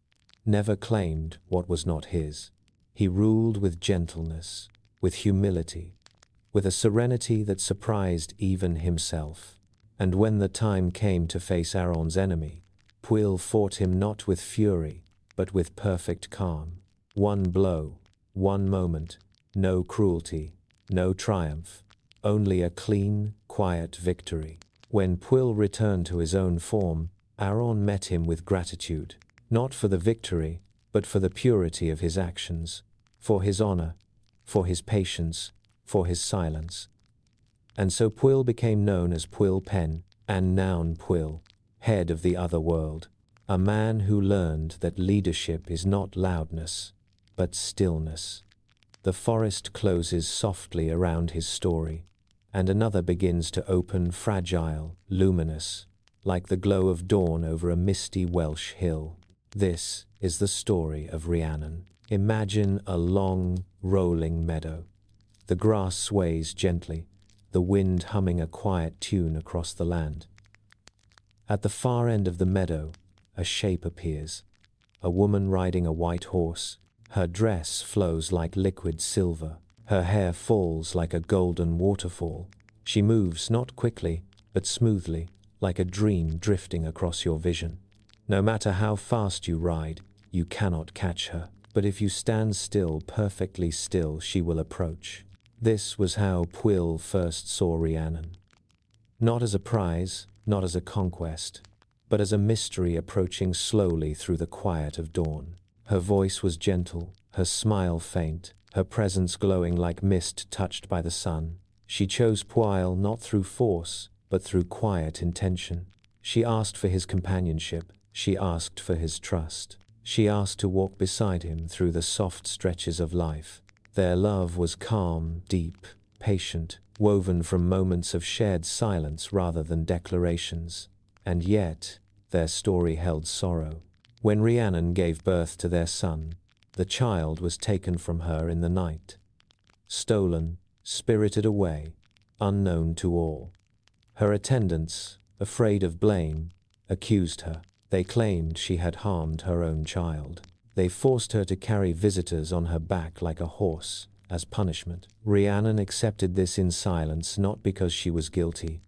never claimed what was not his. He ruled with gentleness, with humility, with a serenity that surprised even himself. And when the time came to face Arawn's enemy, Pwyll fought him not with fury, but with perfect calm. 1 blow, 1 moment, no cruelty, no triumph, only a clean, quiet victory. When Pwyll returned to his own form, Arawn met him with gratitude, not for the victory, but for the purity of his actions, for his honor, for his patience, for his silence. And so Pwyll became known as Pwyll Pen, Annwn Pwyll, head of the Otherworld. a man who learned that leadership is not loudness, but stillness. The forest closes softly around his story, and another begins to open, fragile, luminous, like the glow of dawn over a misty Welsh hill. This is the story of Rhiannon. Imagine a long, rolling meadow. The grass sways gently, the wind humming a quiet tune across the land. At the far end of the meadow, a shape appears, a woman riding a white horse. Her dress flows like liquid silver, her hair falls like a golden waterfall. She moves not quickly, but smoothly, like a dream drifting across your vision. No matter how fast you ride, you cannot catch her, but if you stand still, perfectly still, she will approach. This was how Pwyll first saw Rhiannon. Not as a prize, not as a conquest, but as a mystery approaching slowly through the quiet of dawn. Her voice was gentle, her smile faint, her presence glowing like mist touched by the sun. She chose Pwyll not through force, but through quiet intention. She asked for his companionship, she asked for his trust. She asked to walk beside him through the soft stretches of life. Their love was calm, deep, patient, woven from moments of shared silence rather than declarations. And yet, their story held sorrow. When Rhiannon gave birth to their son, the child was taken from her in the night. Stolen, spirited away, unknown to all. Her attendants, afraid of blame, accused her. They claimed she had harmed her own child. They forced her to carry visitors on her back like a horse, as punishment. Rhiannon accepted this in silence, not because she was guilty,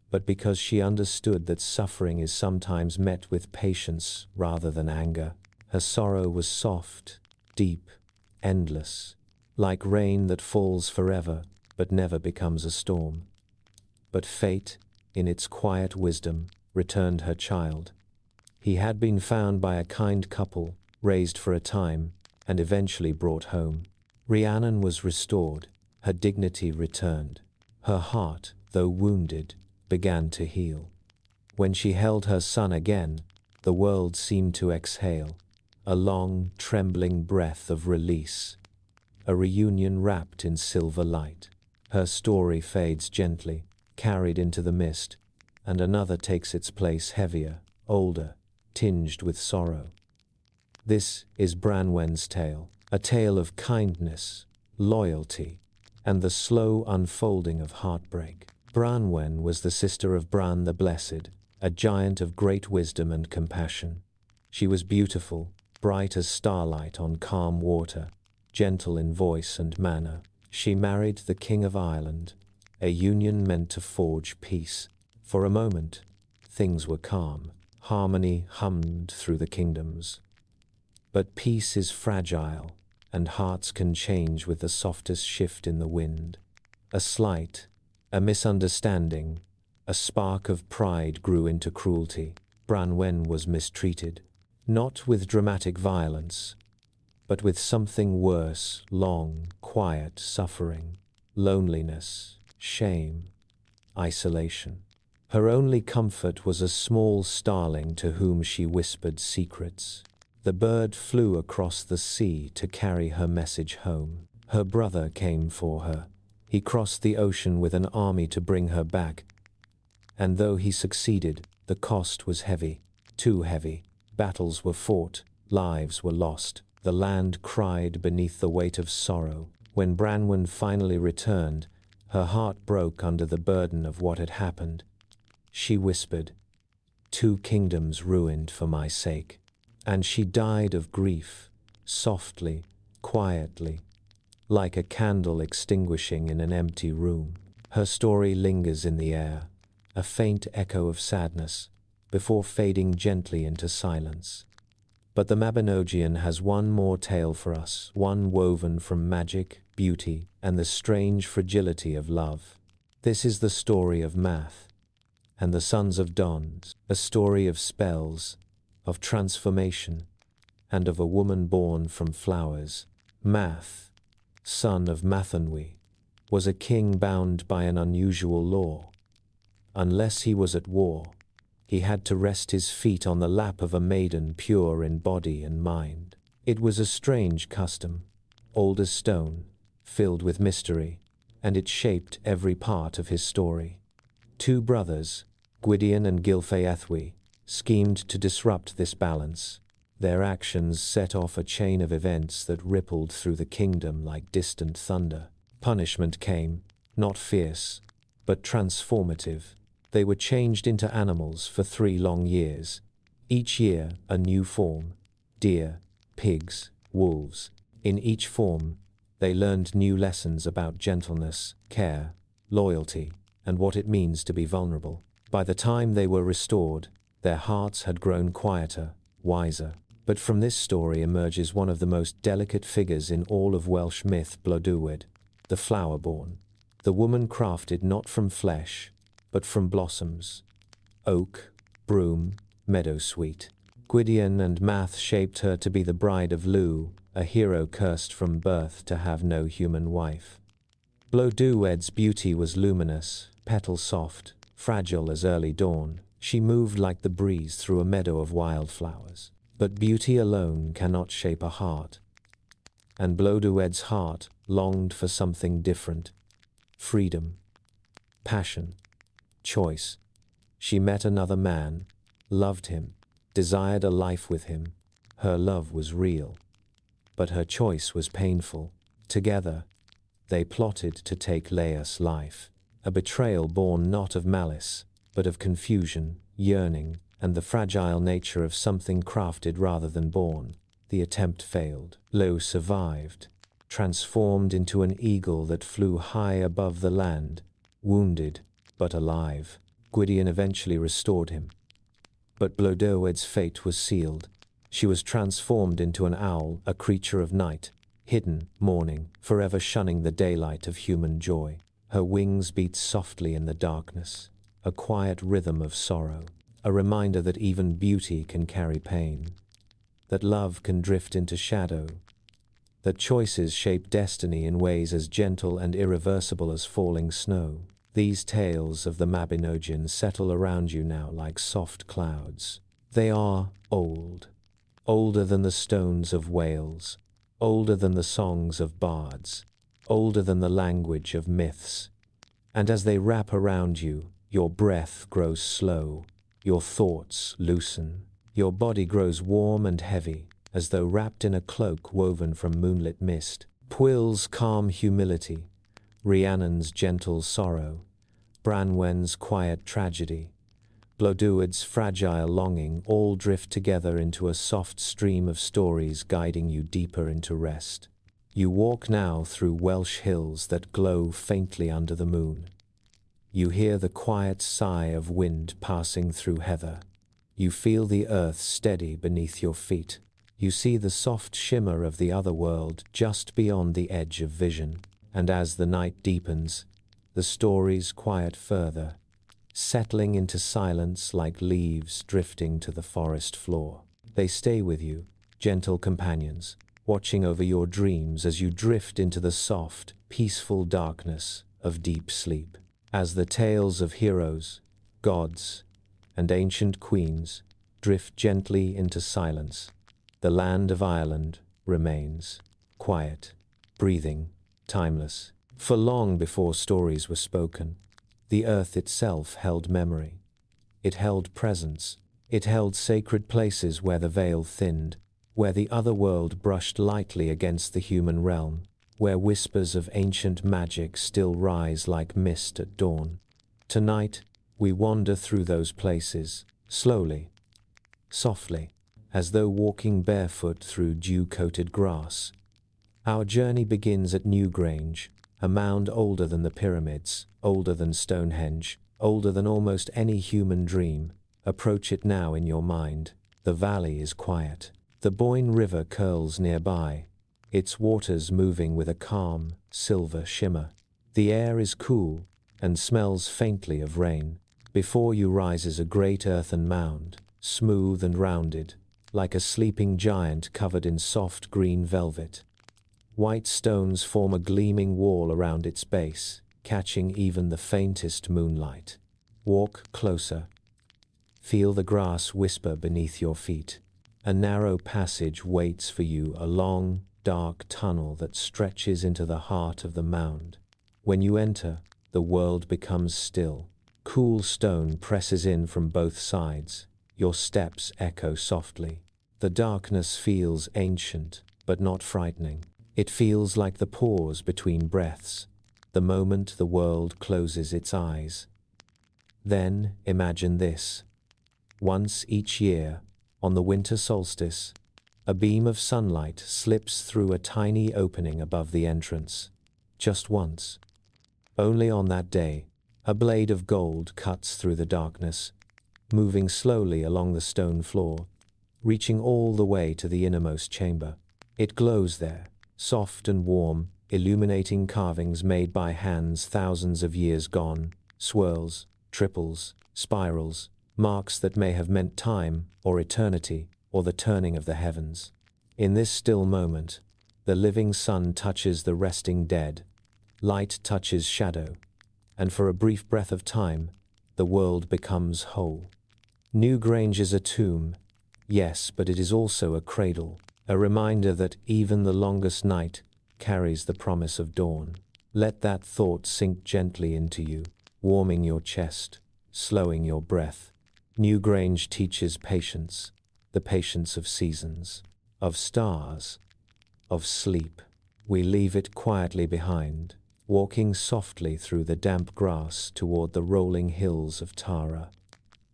but because she understood that suffering is sometimes met with patience rather than anger. Her sorrow was soft, deep, endless, like rain that falls forever but never becomes a storm. But fate, in its quiet wisdom, returned her child. He had been found by a kind couple, raised for a time, and eventually brought home. Rhiannon was restored, her dignity returned. Her heart, though wounded, began to heal. When she held her son again, the world seemed to exhale, a long, trembling breath of release, a reunion wrapped in silver light. Her story fades gently, carried into the mist, and another takes its place, heavier, older, tinged with sorrow. This is Branwen's tale, a tale of kindness, loyalty, and the slow unfolding of heartbreak. Branwen was the sister of Bran the Blessed, a giant of great wisdom and compassion. She was beautiful, bright as starlight on calm water, gentle in voice and manner. She married the King of Ireland, a union meant to forge peace. For a moment, things were calm. Harmony hummed through the kingdoms. But peace is fragile, and hearts can change with the softest shift in the wind. A slight, a misunderstanding, a spark of pride grew into cruelty. Branwen was mistreated, not with dramatic violence, but with something worse: long, quiet suffering, loneliness, shame, isolation. Her only comfort was a small starling to whom she whispered secrets. The bird flew across the sea to carry her message home. Her brother came for her. He crossed the ocean with an army to bring her back, and though he succeeded, the cost was heavy, too heavy. Battles were fought, lives were lost. The land cried beneath the weight of sorrow. When Branwen finally returned, her heart broke under the burden of what had happened. She whispered, "2 kingdoms ruined for my sake." And she died of grief, softly, quietly, like a candle extinguishing in an empty room. Her story lingers in the air, a faint echo of sadness, before fading gently into silence. But the Mabinogion has one more tale for us, one woven from magic, beauty, and the strange fragility of love. This is the story of Math and the Sons of Dons, a story of spells, of transformation, and of a woman born from flowers. Math, son of Mathanwy, was a king bound by an unusual law. Unless he was at war, He had to rest his feet on the lap of a maiden pure in body and mind. It was a strange custom, old as stone, filled with mystery, and it shaped every part of his story. Two brothers, Gwydion and Gylfaethwy, schemed to disrupt this balance. Their actions set off a chain of events that rippled through the kingdom like distant thunder. Punishment came, not fierce, but transformative. They were changed into animals for 3 long years. Each year, a new form: deer, pigs, wolves. In each form, they learned new lessons about gentleness, care, loyalty, and what it means to be vulnerable. By the time they were restored, their hearts had grown quieter, wiser. But from this story emerges one of the most delicate figures in all of Welsh myth, Blodeuwedd, the flower-born. The woman crafted not from flesh, but from blossoms. Oak, broom, meadowsweet. Gwydion and Math shaped her to be the bride of Lugh, a hero cursed from birth to have no human wife. Blodeuwedd's beauty was luminous, petal soft, fragile as early dawn. She moved like the breeze through a meadow of wildflowers. But beauty alone cannot shape a heart. And Blodeuwedd's heart longed for something different: freedom, passion, choice. She met another man, loved him, desired a life with him. Her love was real, but her choice was painful. Together, they plotted to take Leah's life, a betrayal born not of malice, but of confusion, yearning, and the fragile nature of something crafted rather than born. The attempt failed. Leah survived, transformed into an eagle that flew high above the land, wounded, but alive. Gwydion eventually restored him. But Blodeuwedd's fate was sealed. She was transformed into an owl, a creature of night, hidden, mourning, forever shunning the daylight of human joy. Her wings beat softly in the darkness, a quiet rhythm of sorrow. A reminder that even beauty can carry pain, that love can drift into shadow, that choices shape destiny in ways as gentle and irreversible as falling snow. These tales of the Mabinogion settle around you now like soft clouds. They are old, older than the stones of Wales, older than the songs of bards, older than the language of myths. And as they wrap around you, your breath grows slow. Your thoughts loosen. Your body grows warm and heavy, as though wrapped in a cloak woven from moonlit mist. Pwyl's calm humility, Rhiannon's gentle sorrow, Branwen's quiet tragedy, Blodeuwedd's fragile longing all drift together into a soft stream of stories guiding you deeper into rest. You walk now through Welsh hills that glow faintly under the moon. You hear the quiet sigh of wind passing through heather. You feel the earth steady beneath your feet. You see the soft shimmer of the otherworld just beyond the edge of vision. And as the night deepens, the stories quiet further, settling into silence like leaves drifting to the forest floor. They stay with you, gentle companions, watching over your dreams as you drift into the soft, peaceful darkness of deep sleep. As the tales of heroes, gods, and ancient queens drift gently into silence, the land of Ireland remains quiet, breathing, timeless. For long before stories were spoken, the earth itself held memory. It held presence. It held sacred places where the veil thinned, where the otherworld brushed lightly against the human realm, where whispers of ancient magic still rise like mist at dawn. Tonight, we wander through those places, slowly, softly, as though walking barefoot through dew-coated grass. Our journey begins at Newgrange, a mound older than the pyramids, older than Stonehenge, older than almost any human dream. Approach it now in your mind. The valley is quiet. The Boyne River curls nearby, its waters moving with a calm, silver shimmer. The air is cool and smells faintly of rain. Before you rises a great earthen mound, smooth and rounded, like a sleeping giant covered in soft green velvet. White stones form a gleaming wall around its base, catching even the faintest moonlight. Walk closer. Feel the grass whisper beneath your feet. A narrow passage waits for you, a long, dark tunnel that stretches into the heart of the mound. When you enter, the world becomes still. Cool stone presses in from both sides. Your steps echo softly. The darkness feels ancient, but not frightening. It feels like the pause between breaths, the moment the world closes its eyes. Then imagine this. Once each year, on the winter solstice, a beam of sunlight slips through a tiny opening above the entrance. Just once. Only on that day, a blade of gold cuts through the darkness, moving slowly along the stone floor, reaching all the way to the innermost chamber. It glows there, soft and warm, illuminating carvings made by hands thousands of years gone, swirls, triples, spirals, marks that may have meant time, or eternity, or the turning of the heavens. In this still moment, the living sun touches the resting dead, light touches shadow, and for a brief breath of time, the world becomes whole. Newgrange is a tomb, yes, but it is also a cradle, a reminder that even the longest night carries the promise of dawn. Let that thought sink gently into you, warming your chest, slowing your breath. Newgrange teaches patience, the patience of seasons, of stars, of sleep. We leave it quietly behind, walking softly through the damp grass toward the rolling hills of Tara.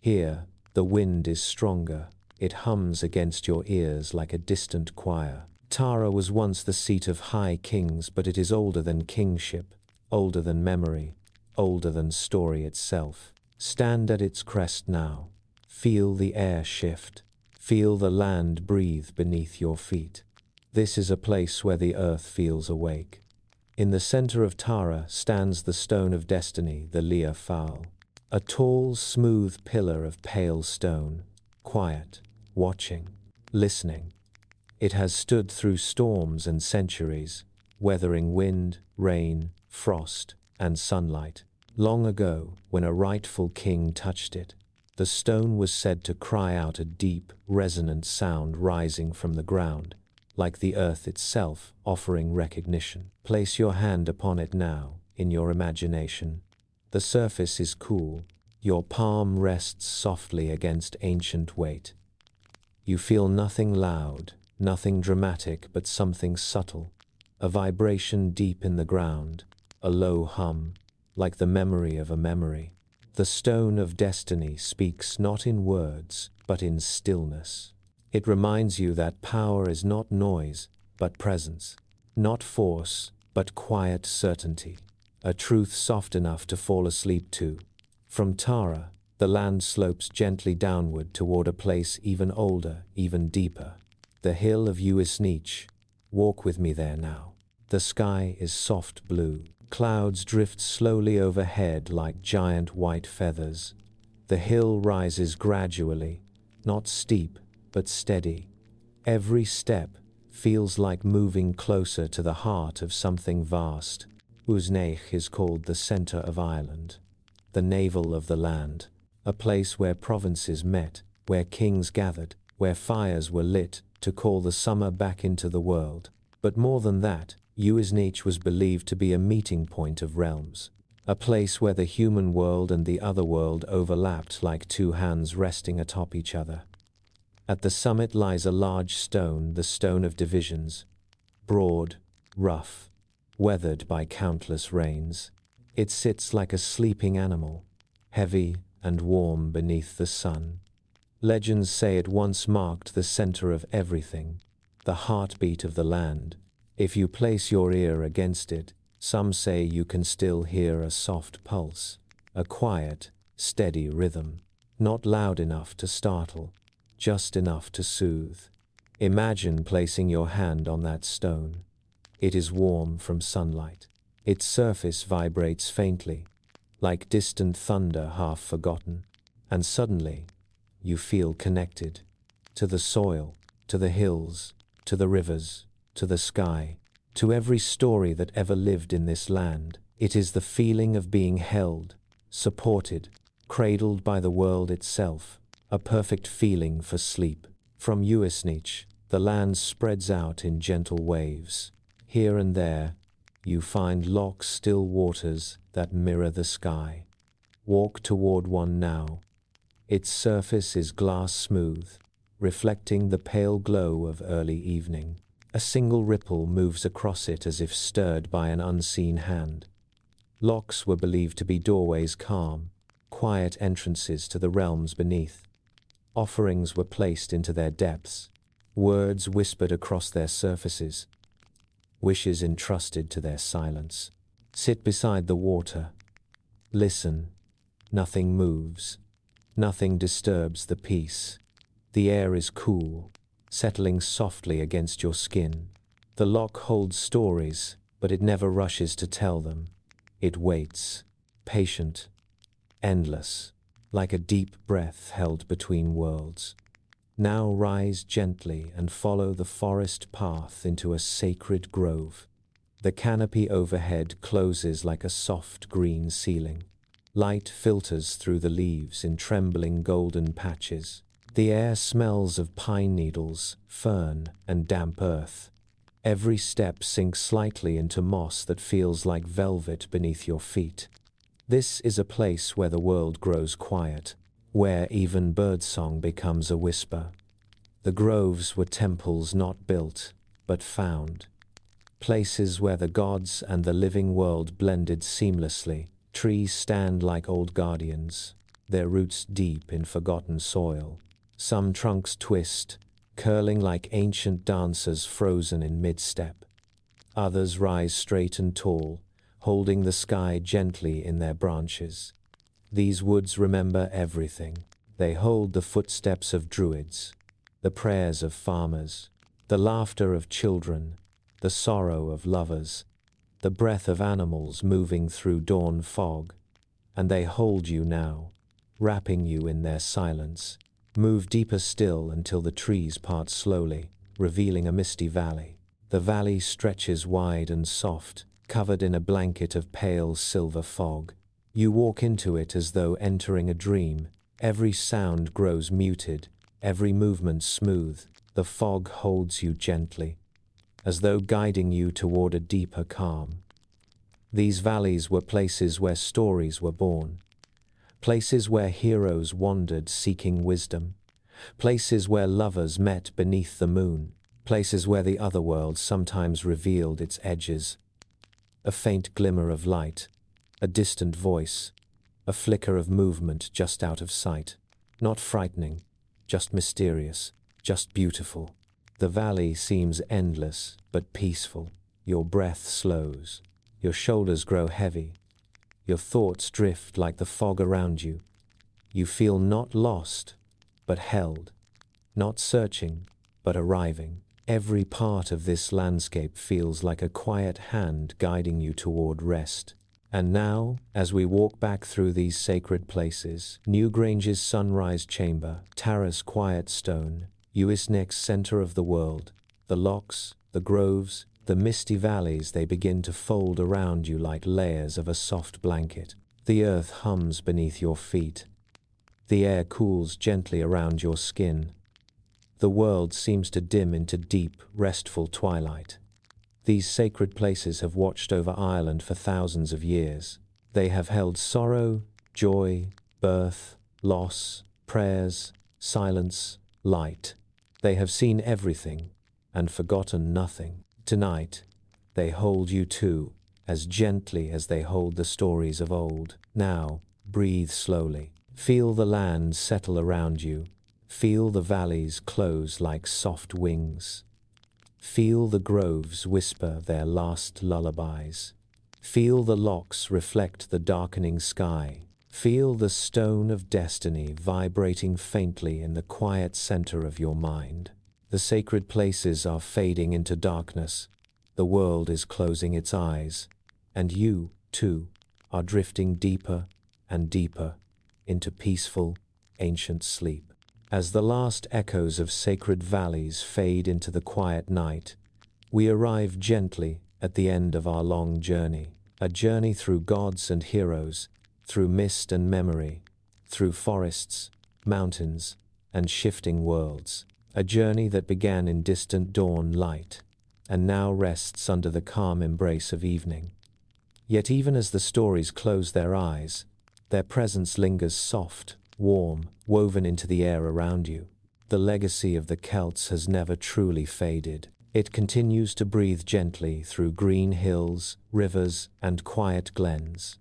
Here, the wind is stronger. It hums against your ears like a distant choir. Tara was once the seat of high kings, but it is older than kingship, older than memory, older than story itself. Stand at its crest now. Feel the air shift. Feel the land breathe beneath your feet. This is a place where the earth feels awake. In the center of Tara stands the stone of destiny, the Lia Fal, a tall, smooth pillar of pale stone, quiet, watching, listening. It has stood through storms and centuries, weathering wind, rain, frost, and sunlight. Long ago, when a rightful king touched it, the stone was said to cry out a deep, resonant sound rising from the ground, like the earth itself offering recognition. Place your hand upon it now, in your imagination. The surface is cool. Your palm rests softly against ancient weight. You feel nothing loud, nothing dramatic, but something subtle. A vibration deep in the ground, a low hum, like the memory of a memory. The stone of destiny speaks not in words, but in stillness. It reminds you that power is not noise, but presence. Not force, but quiet certainty. A truth soft enough to fall asleep to. From Tara, the land slopes gently downward toward a place even older, even deeper. The hill of Uisnich. Walk with me there now. The sky is soft blue. Clouds drift slowly overhead like giant white feathers. The hill rises gradually, not steep, but steady. Every step feels like moving closer to the heart of something vast. Uisnech is called the center of Ireland, the navel of the land, a place where provinces met, where kings gathered, where fires were lit to call the summer back into the world. But more than that, Uisnech was believed to be a meeting point of realms, a place where the human world and the otherworld overlapped like two hands resting atop each other. At the summit lies a large stone, the stone of divisions, broad, rough, weathered by countless rains. It sits like a sleeping animal, heavy and warm beneath the sun. Legends say it once marked the center of everything, the heartbeat of the land. If you place your ear against it, some say you can still hear a soft pulse, a quiet, steady rhythm, not loud enough to startle, just enough to soothe. Imagine placing your hand on that stone. It is warm from sunlight. Its surface vibrates faintly, like distant thunder half forgotten, and suddenly, you feel connected to the soil, to the hills, to the rivers, to the sky, to every story that ever lived in this land. It is the feeling of being held, supported, cradled by the world itself. a perfect feeling for sleep. From Uisnich, the land spreads out in gentle waves. Here and there, you find lochs, still waters that mirror the sky. Walk toward one now. Its surface is glass smooth, reflecting the pale glow of early evening. A single ripple moves across it as if stirred by an unseen hand. Lochs were believed to be doorways, calm, quiet entrances to the realms beneath. Offerings were placed into their depths, words whispered across their surfaces, wishes entrusted to their silence. Sit beside the water. Listen. Nothing moves. Nothing disturbs the peace. The air is cool, settling softly against your skin. The loch holds stories, but it never rushes to tell them. It waits, patient, endless, like a deep breath held between worlds. Now rise gently and follow the forest path into a sacred grove. The canopy overhead closes like a soft green ceiling. Light filters through the leaves in trembling golden patches. The air smells of pine needles, fern, and damp earth. Every step sinks slightly into moss that feels like velvet beneath your feet. This is a place where the world grows quiet, where even birdsong becomes a whisper. The groves were temples not built, but found. Places where the gods and the living world blended seamlessly. Trees stand like old guardians, their roots deep in forgotten soil. Some trunks twist, curling like ancient dancers frozen in mid-step. Others rise straight and tall, holding the sky gently in their branches. These woods remember everything. They hold the footsteps of Druids, the prayers of farmers, the laughter of children, the sorrow of lovers, the breath of animals moving through dawn fog, and they hold you now, wrapping you in their silence. Move deeper still until the trees part slowly, revealing a misty valley. The valley stretches wide and soft, covered in a blanket of pale silver fog. You walk into it as though entering a dream. Every sound grows muted, every movement smooth. The fog holds you gently, as though guiding you toward a deeper calm. These valleys were places where stories were born, places where heroes wandered seeking wisdom, places where lovers met beneath the moon, places where the otherworld sometimes revealed its edges. A faint glimmer of light, a distant voice, a flicker of movement just out of sight. Not frightening, just mysterious, just beautiful. The valley seems endless, but peaceful. Your breath slows. Your shoulders grow heavy. Your thoughts drift like the fog around you. You feel not lost, but held. Not searching, but arriving. Every part of this landscape feels like a quiet hand guiding you toward rest. And now, as we walk back through these sacred places, Newgrange's sunrise chamber, Tara's quiet stone, Uisnech's center of the world, the lochs, the groves, the misty valleys, they begin to fold around you like layers of a soft blanket. The earth hums beneath your feet. The air cools gently around your skin. The world seems to dim into deep, restful twilight. These sacred places have watched over Ireland for thousands of years. They have held sorrow, joy, birth, loss, prayers, silence, light. They have seen everything and forgotten nothing. Tonight, they hold you too, as gently as they hold the stories of old. Now, breathe slowly. Feel the land settle around you. Feel the valleys close like soft wings. Feel the groves whisper their last lullabies. Feel the lochs reflect the darkening sky. Feel the stone of destiny vibrating faintly in the quiet center of your mind. The sacred places are fading into darkness. The world is closing its eyes. And you, too, are drifting deeper and deeper into peaceful, ancient sleep. As the last echoes of sacred valleys fade into the quiet night, we arrive gently at the end of our long journey. A journey through gods and heroes, through mist and memory, through forests, mountains, and shifting worlds. A journey that began in distant dawn light, and now rests under the calm embrace of evening. Yet even as the stories close their eyes, their presence lingers soft, warm, woven into the air around you. The legacy of the Celts has never truly faded. It continues to breathe gently through green hills, rivers, and quiet glens.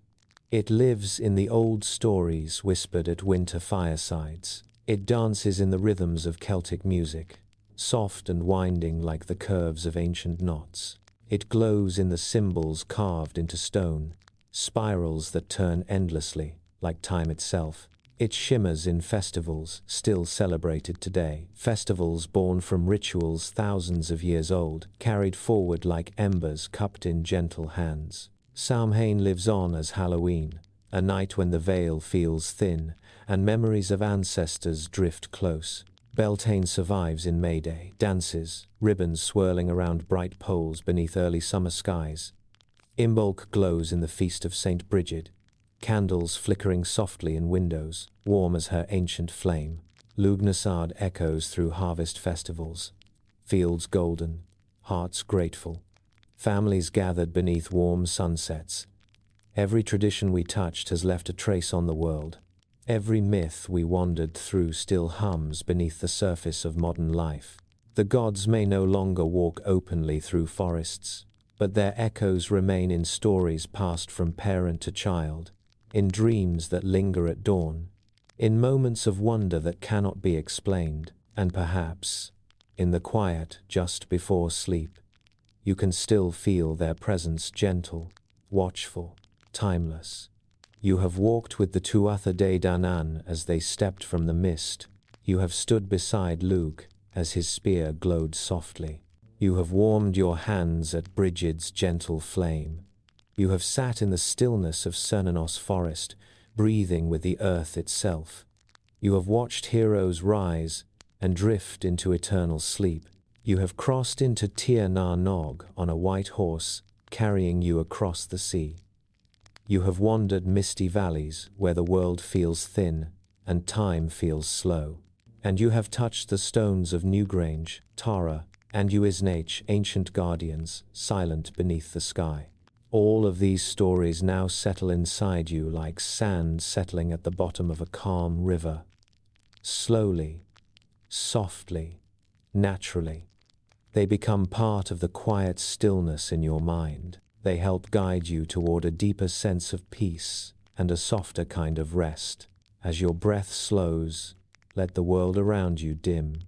It lives in the old stories whispered at winter firesides. It dances in the rhythms of Celtic music, soft and winding like the curves of ancient knots. It glows in the symbols carved into stone, spirals that turn endlessly, like time itself. It shimmers in festivals still celebrated today, festivals born from rituals thousands of years old, carried forward like embers cupped in gentle hands. Samhain lives on as Halloween, a night when the veil feels thin and memories of ancestors drift close. Beltane survives in May Day, dances, ribbons swirling around bright poles beneath early summer skies. Imbolc glows in the feast of Saint Brigid, candles flickering softly in windows, warm as her ancient flame. Lugnasad echoes through harvest festivals, fields golden, hearts grateful, families gathered beneath warm sunsets. Every tradition we touched has left a trace on the world. Every myth we wandered through still hums beneath the surface of modern life. The gods may no longer walk openly through forests, but their echoes remain in stories passed from parent to child, in dreams that linger at dawn, in moments of wonder that cannot be explained, and perhaps, in the quiet just before sleep, you can still feel their presence gentle, watchful, timeless. You have walked with the Tuatha Dé Danann as they stepped from the mist. You have stood beside Luke as his spear glowed softly. You have warmed your hands at Brigid's gentle flame. You have sat in the stillness of Cernunnos forest, breathing with the earth itself. You have watched heroes rise and drift into eternal sleep. You have crossed into Tir na Nog on a white horse, carrying you across the sea. You have wandered misty valleys where the world feels thin and time feels slow. And you have touched the stones of Newgrange, Tara, and Uisnech, ancient guardians, silent beneath the sky. All of these stories now settle inside you like sand settling at the bottom of a calm river. Slowly, softly, naturally, they become part of the quiet stillness in your mind. They help guide you toward a deeper sense of peace and a softer kind of rest. As your breath slows, let the world around you dim.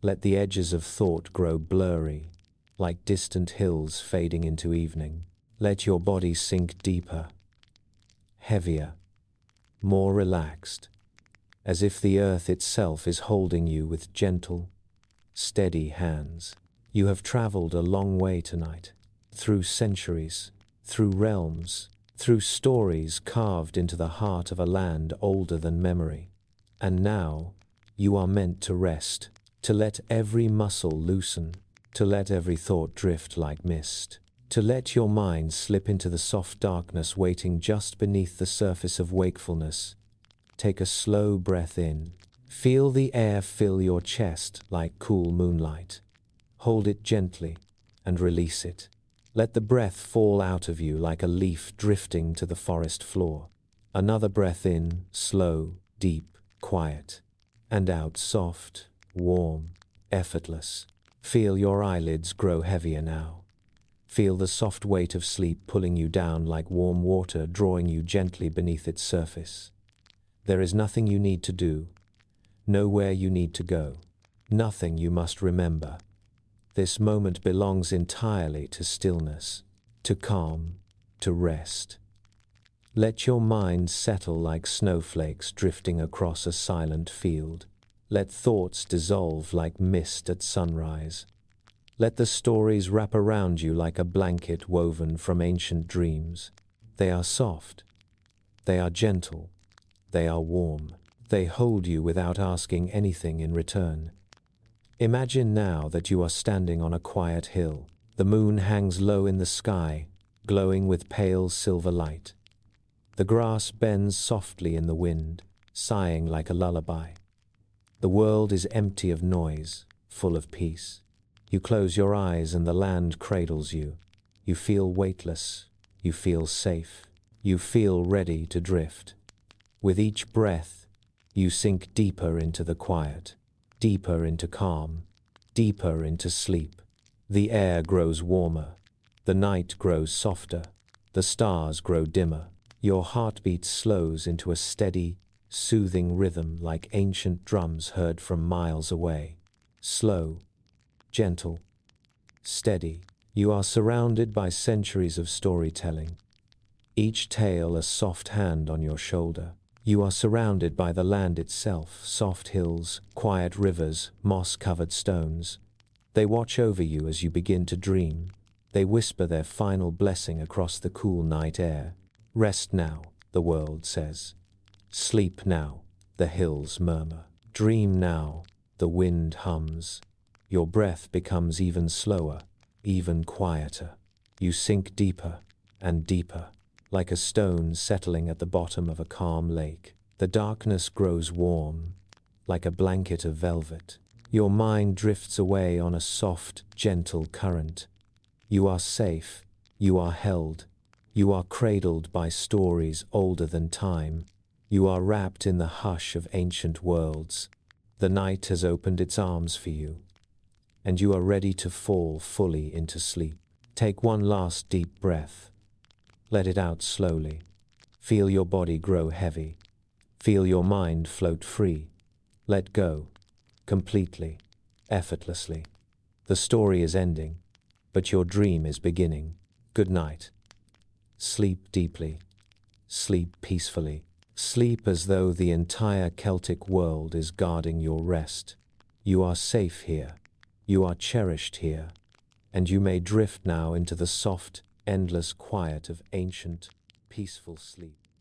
Let the edges of thought grow blurry, like distant hills fading into evening. Let your body sink deeper, heavier, more relaxed, as if the earth itself is holding you with gentle, steady hands. You have traveled a long way tonight, through centuries, through realms, through stories carved into the heart of a land older than memory. And now, you are meant to rest, to let every muscle loosen, to let every thought drift like mist, to let your mind slip into the soft darkness waiting just beneath the surface of wakefulness. Take a slow breath in. Feel the air fill your chest like cool moonlight. Hold it gently and release it. Let the breath fall out of you like a leaf drifting to the forest floor. Another breath in, slow, deep, quiet. And out, soft, warm, effortless. Feel your eyelids grow heavier now. Feel the soft weight of sleep pulling you down like warm water, drawing you gently beneath its surface. There is nothing you need to do, nowhere you need to go, nothing you must remember. This moment belongs entirely to stillness, to calm, to rest. Let your mind settle like snowflakes drifting across a silent field. Let thoughts dissolve like mist at sunrise. Let the stories wrap around you like a blanket woven from ancient dreams. They are soft. They are gentle. They are warm. They hold you without asking anything in return. Imagine now that you are standing on a quiet hill. The moon hangs low in the sky, glowing with pale silver light. The grass bends softly in the wind, sighing like a lullaby. The world is empty of noise, full of peace. You close your eyes and the land cradles you. You feel weightless. You feel safe. You feel ready to drift. With each breath, you sink deeper into the quiet, deeper into calm, deeper into sleep. The air grows warmer. The night grows softer. The stars grow dimmer. Your heartbeat slows into a steady, soothing rhythm like ancient drums heard from miles away. Slow, gentle, steady. You are surrounded by centuries of storytelling, each tale a soft hand on your shoulder. You are surrounded by the land itself, soft hills, quiet rivers, moss-covered stones. They watch over you as you begin to dream. They whisper their final blessing across the cool night air. Rest now, the world says. Sleep now, the hills murmur. Dream now, the wind hums. Your breath becomes even slower, even quieter. You sink deeper and deeper, like a stone settling at the bottom of a calm lake. The darkness grows warm, like a blanket of velvet. Your mind drifts away on a soft, gentle current. You are safe. You are held. You are cradled by stories older than time. You are wrapped in the hush of ancient worlds. The night has opened its arms for you, and you are ready to fall fully into sleep. Take one last deep breath. Let it out slowly. Feel your body grow heavy. Feel your mind float free. Let go, completely, effortlessly. The story is ending, but your dream is beginning. Good night. Sleep deeply. Sleep peacefully. Sleep as though the entire Celtic world is guarding your rest. You are safe here. You are cherished here. And you may drift now into the soft, endless quiet of ancient, peaceful sleep.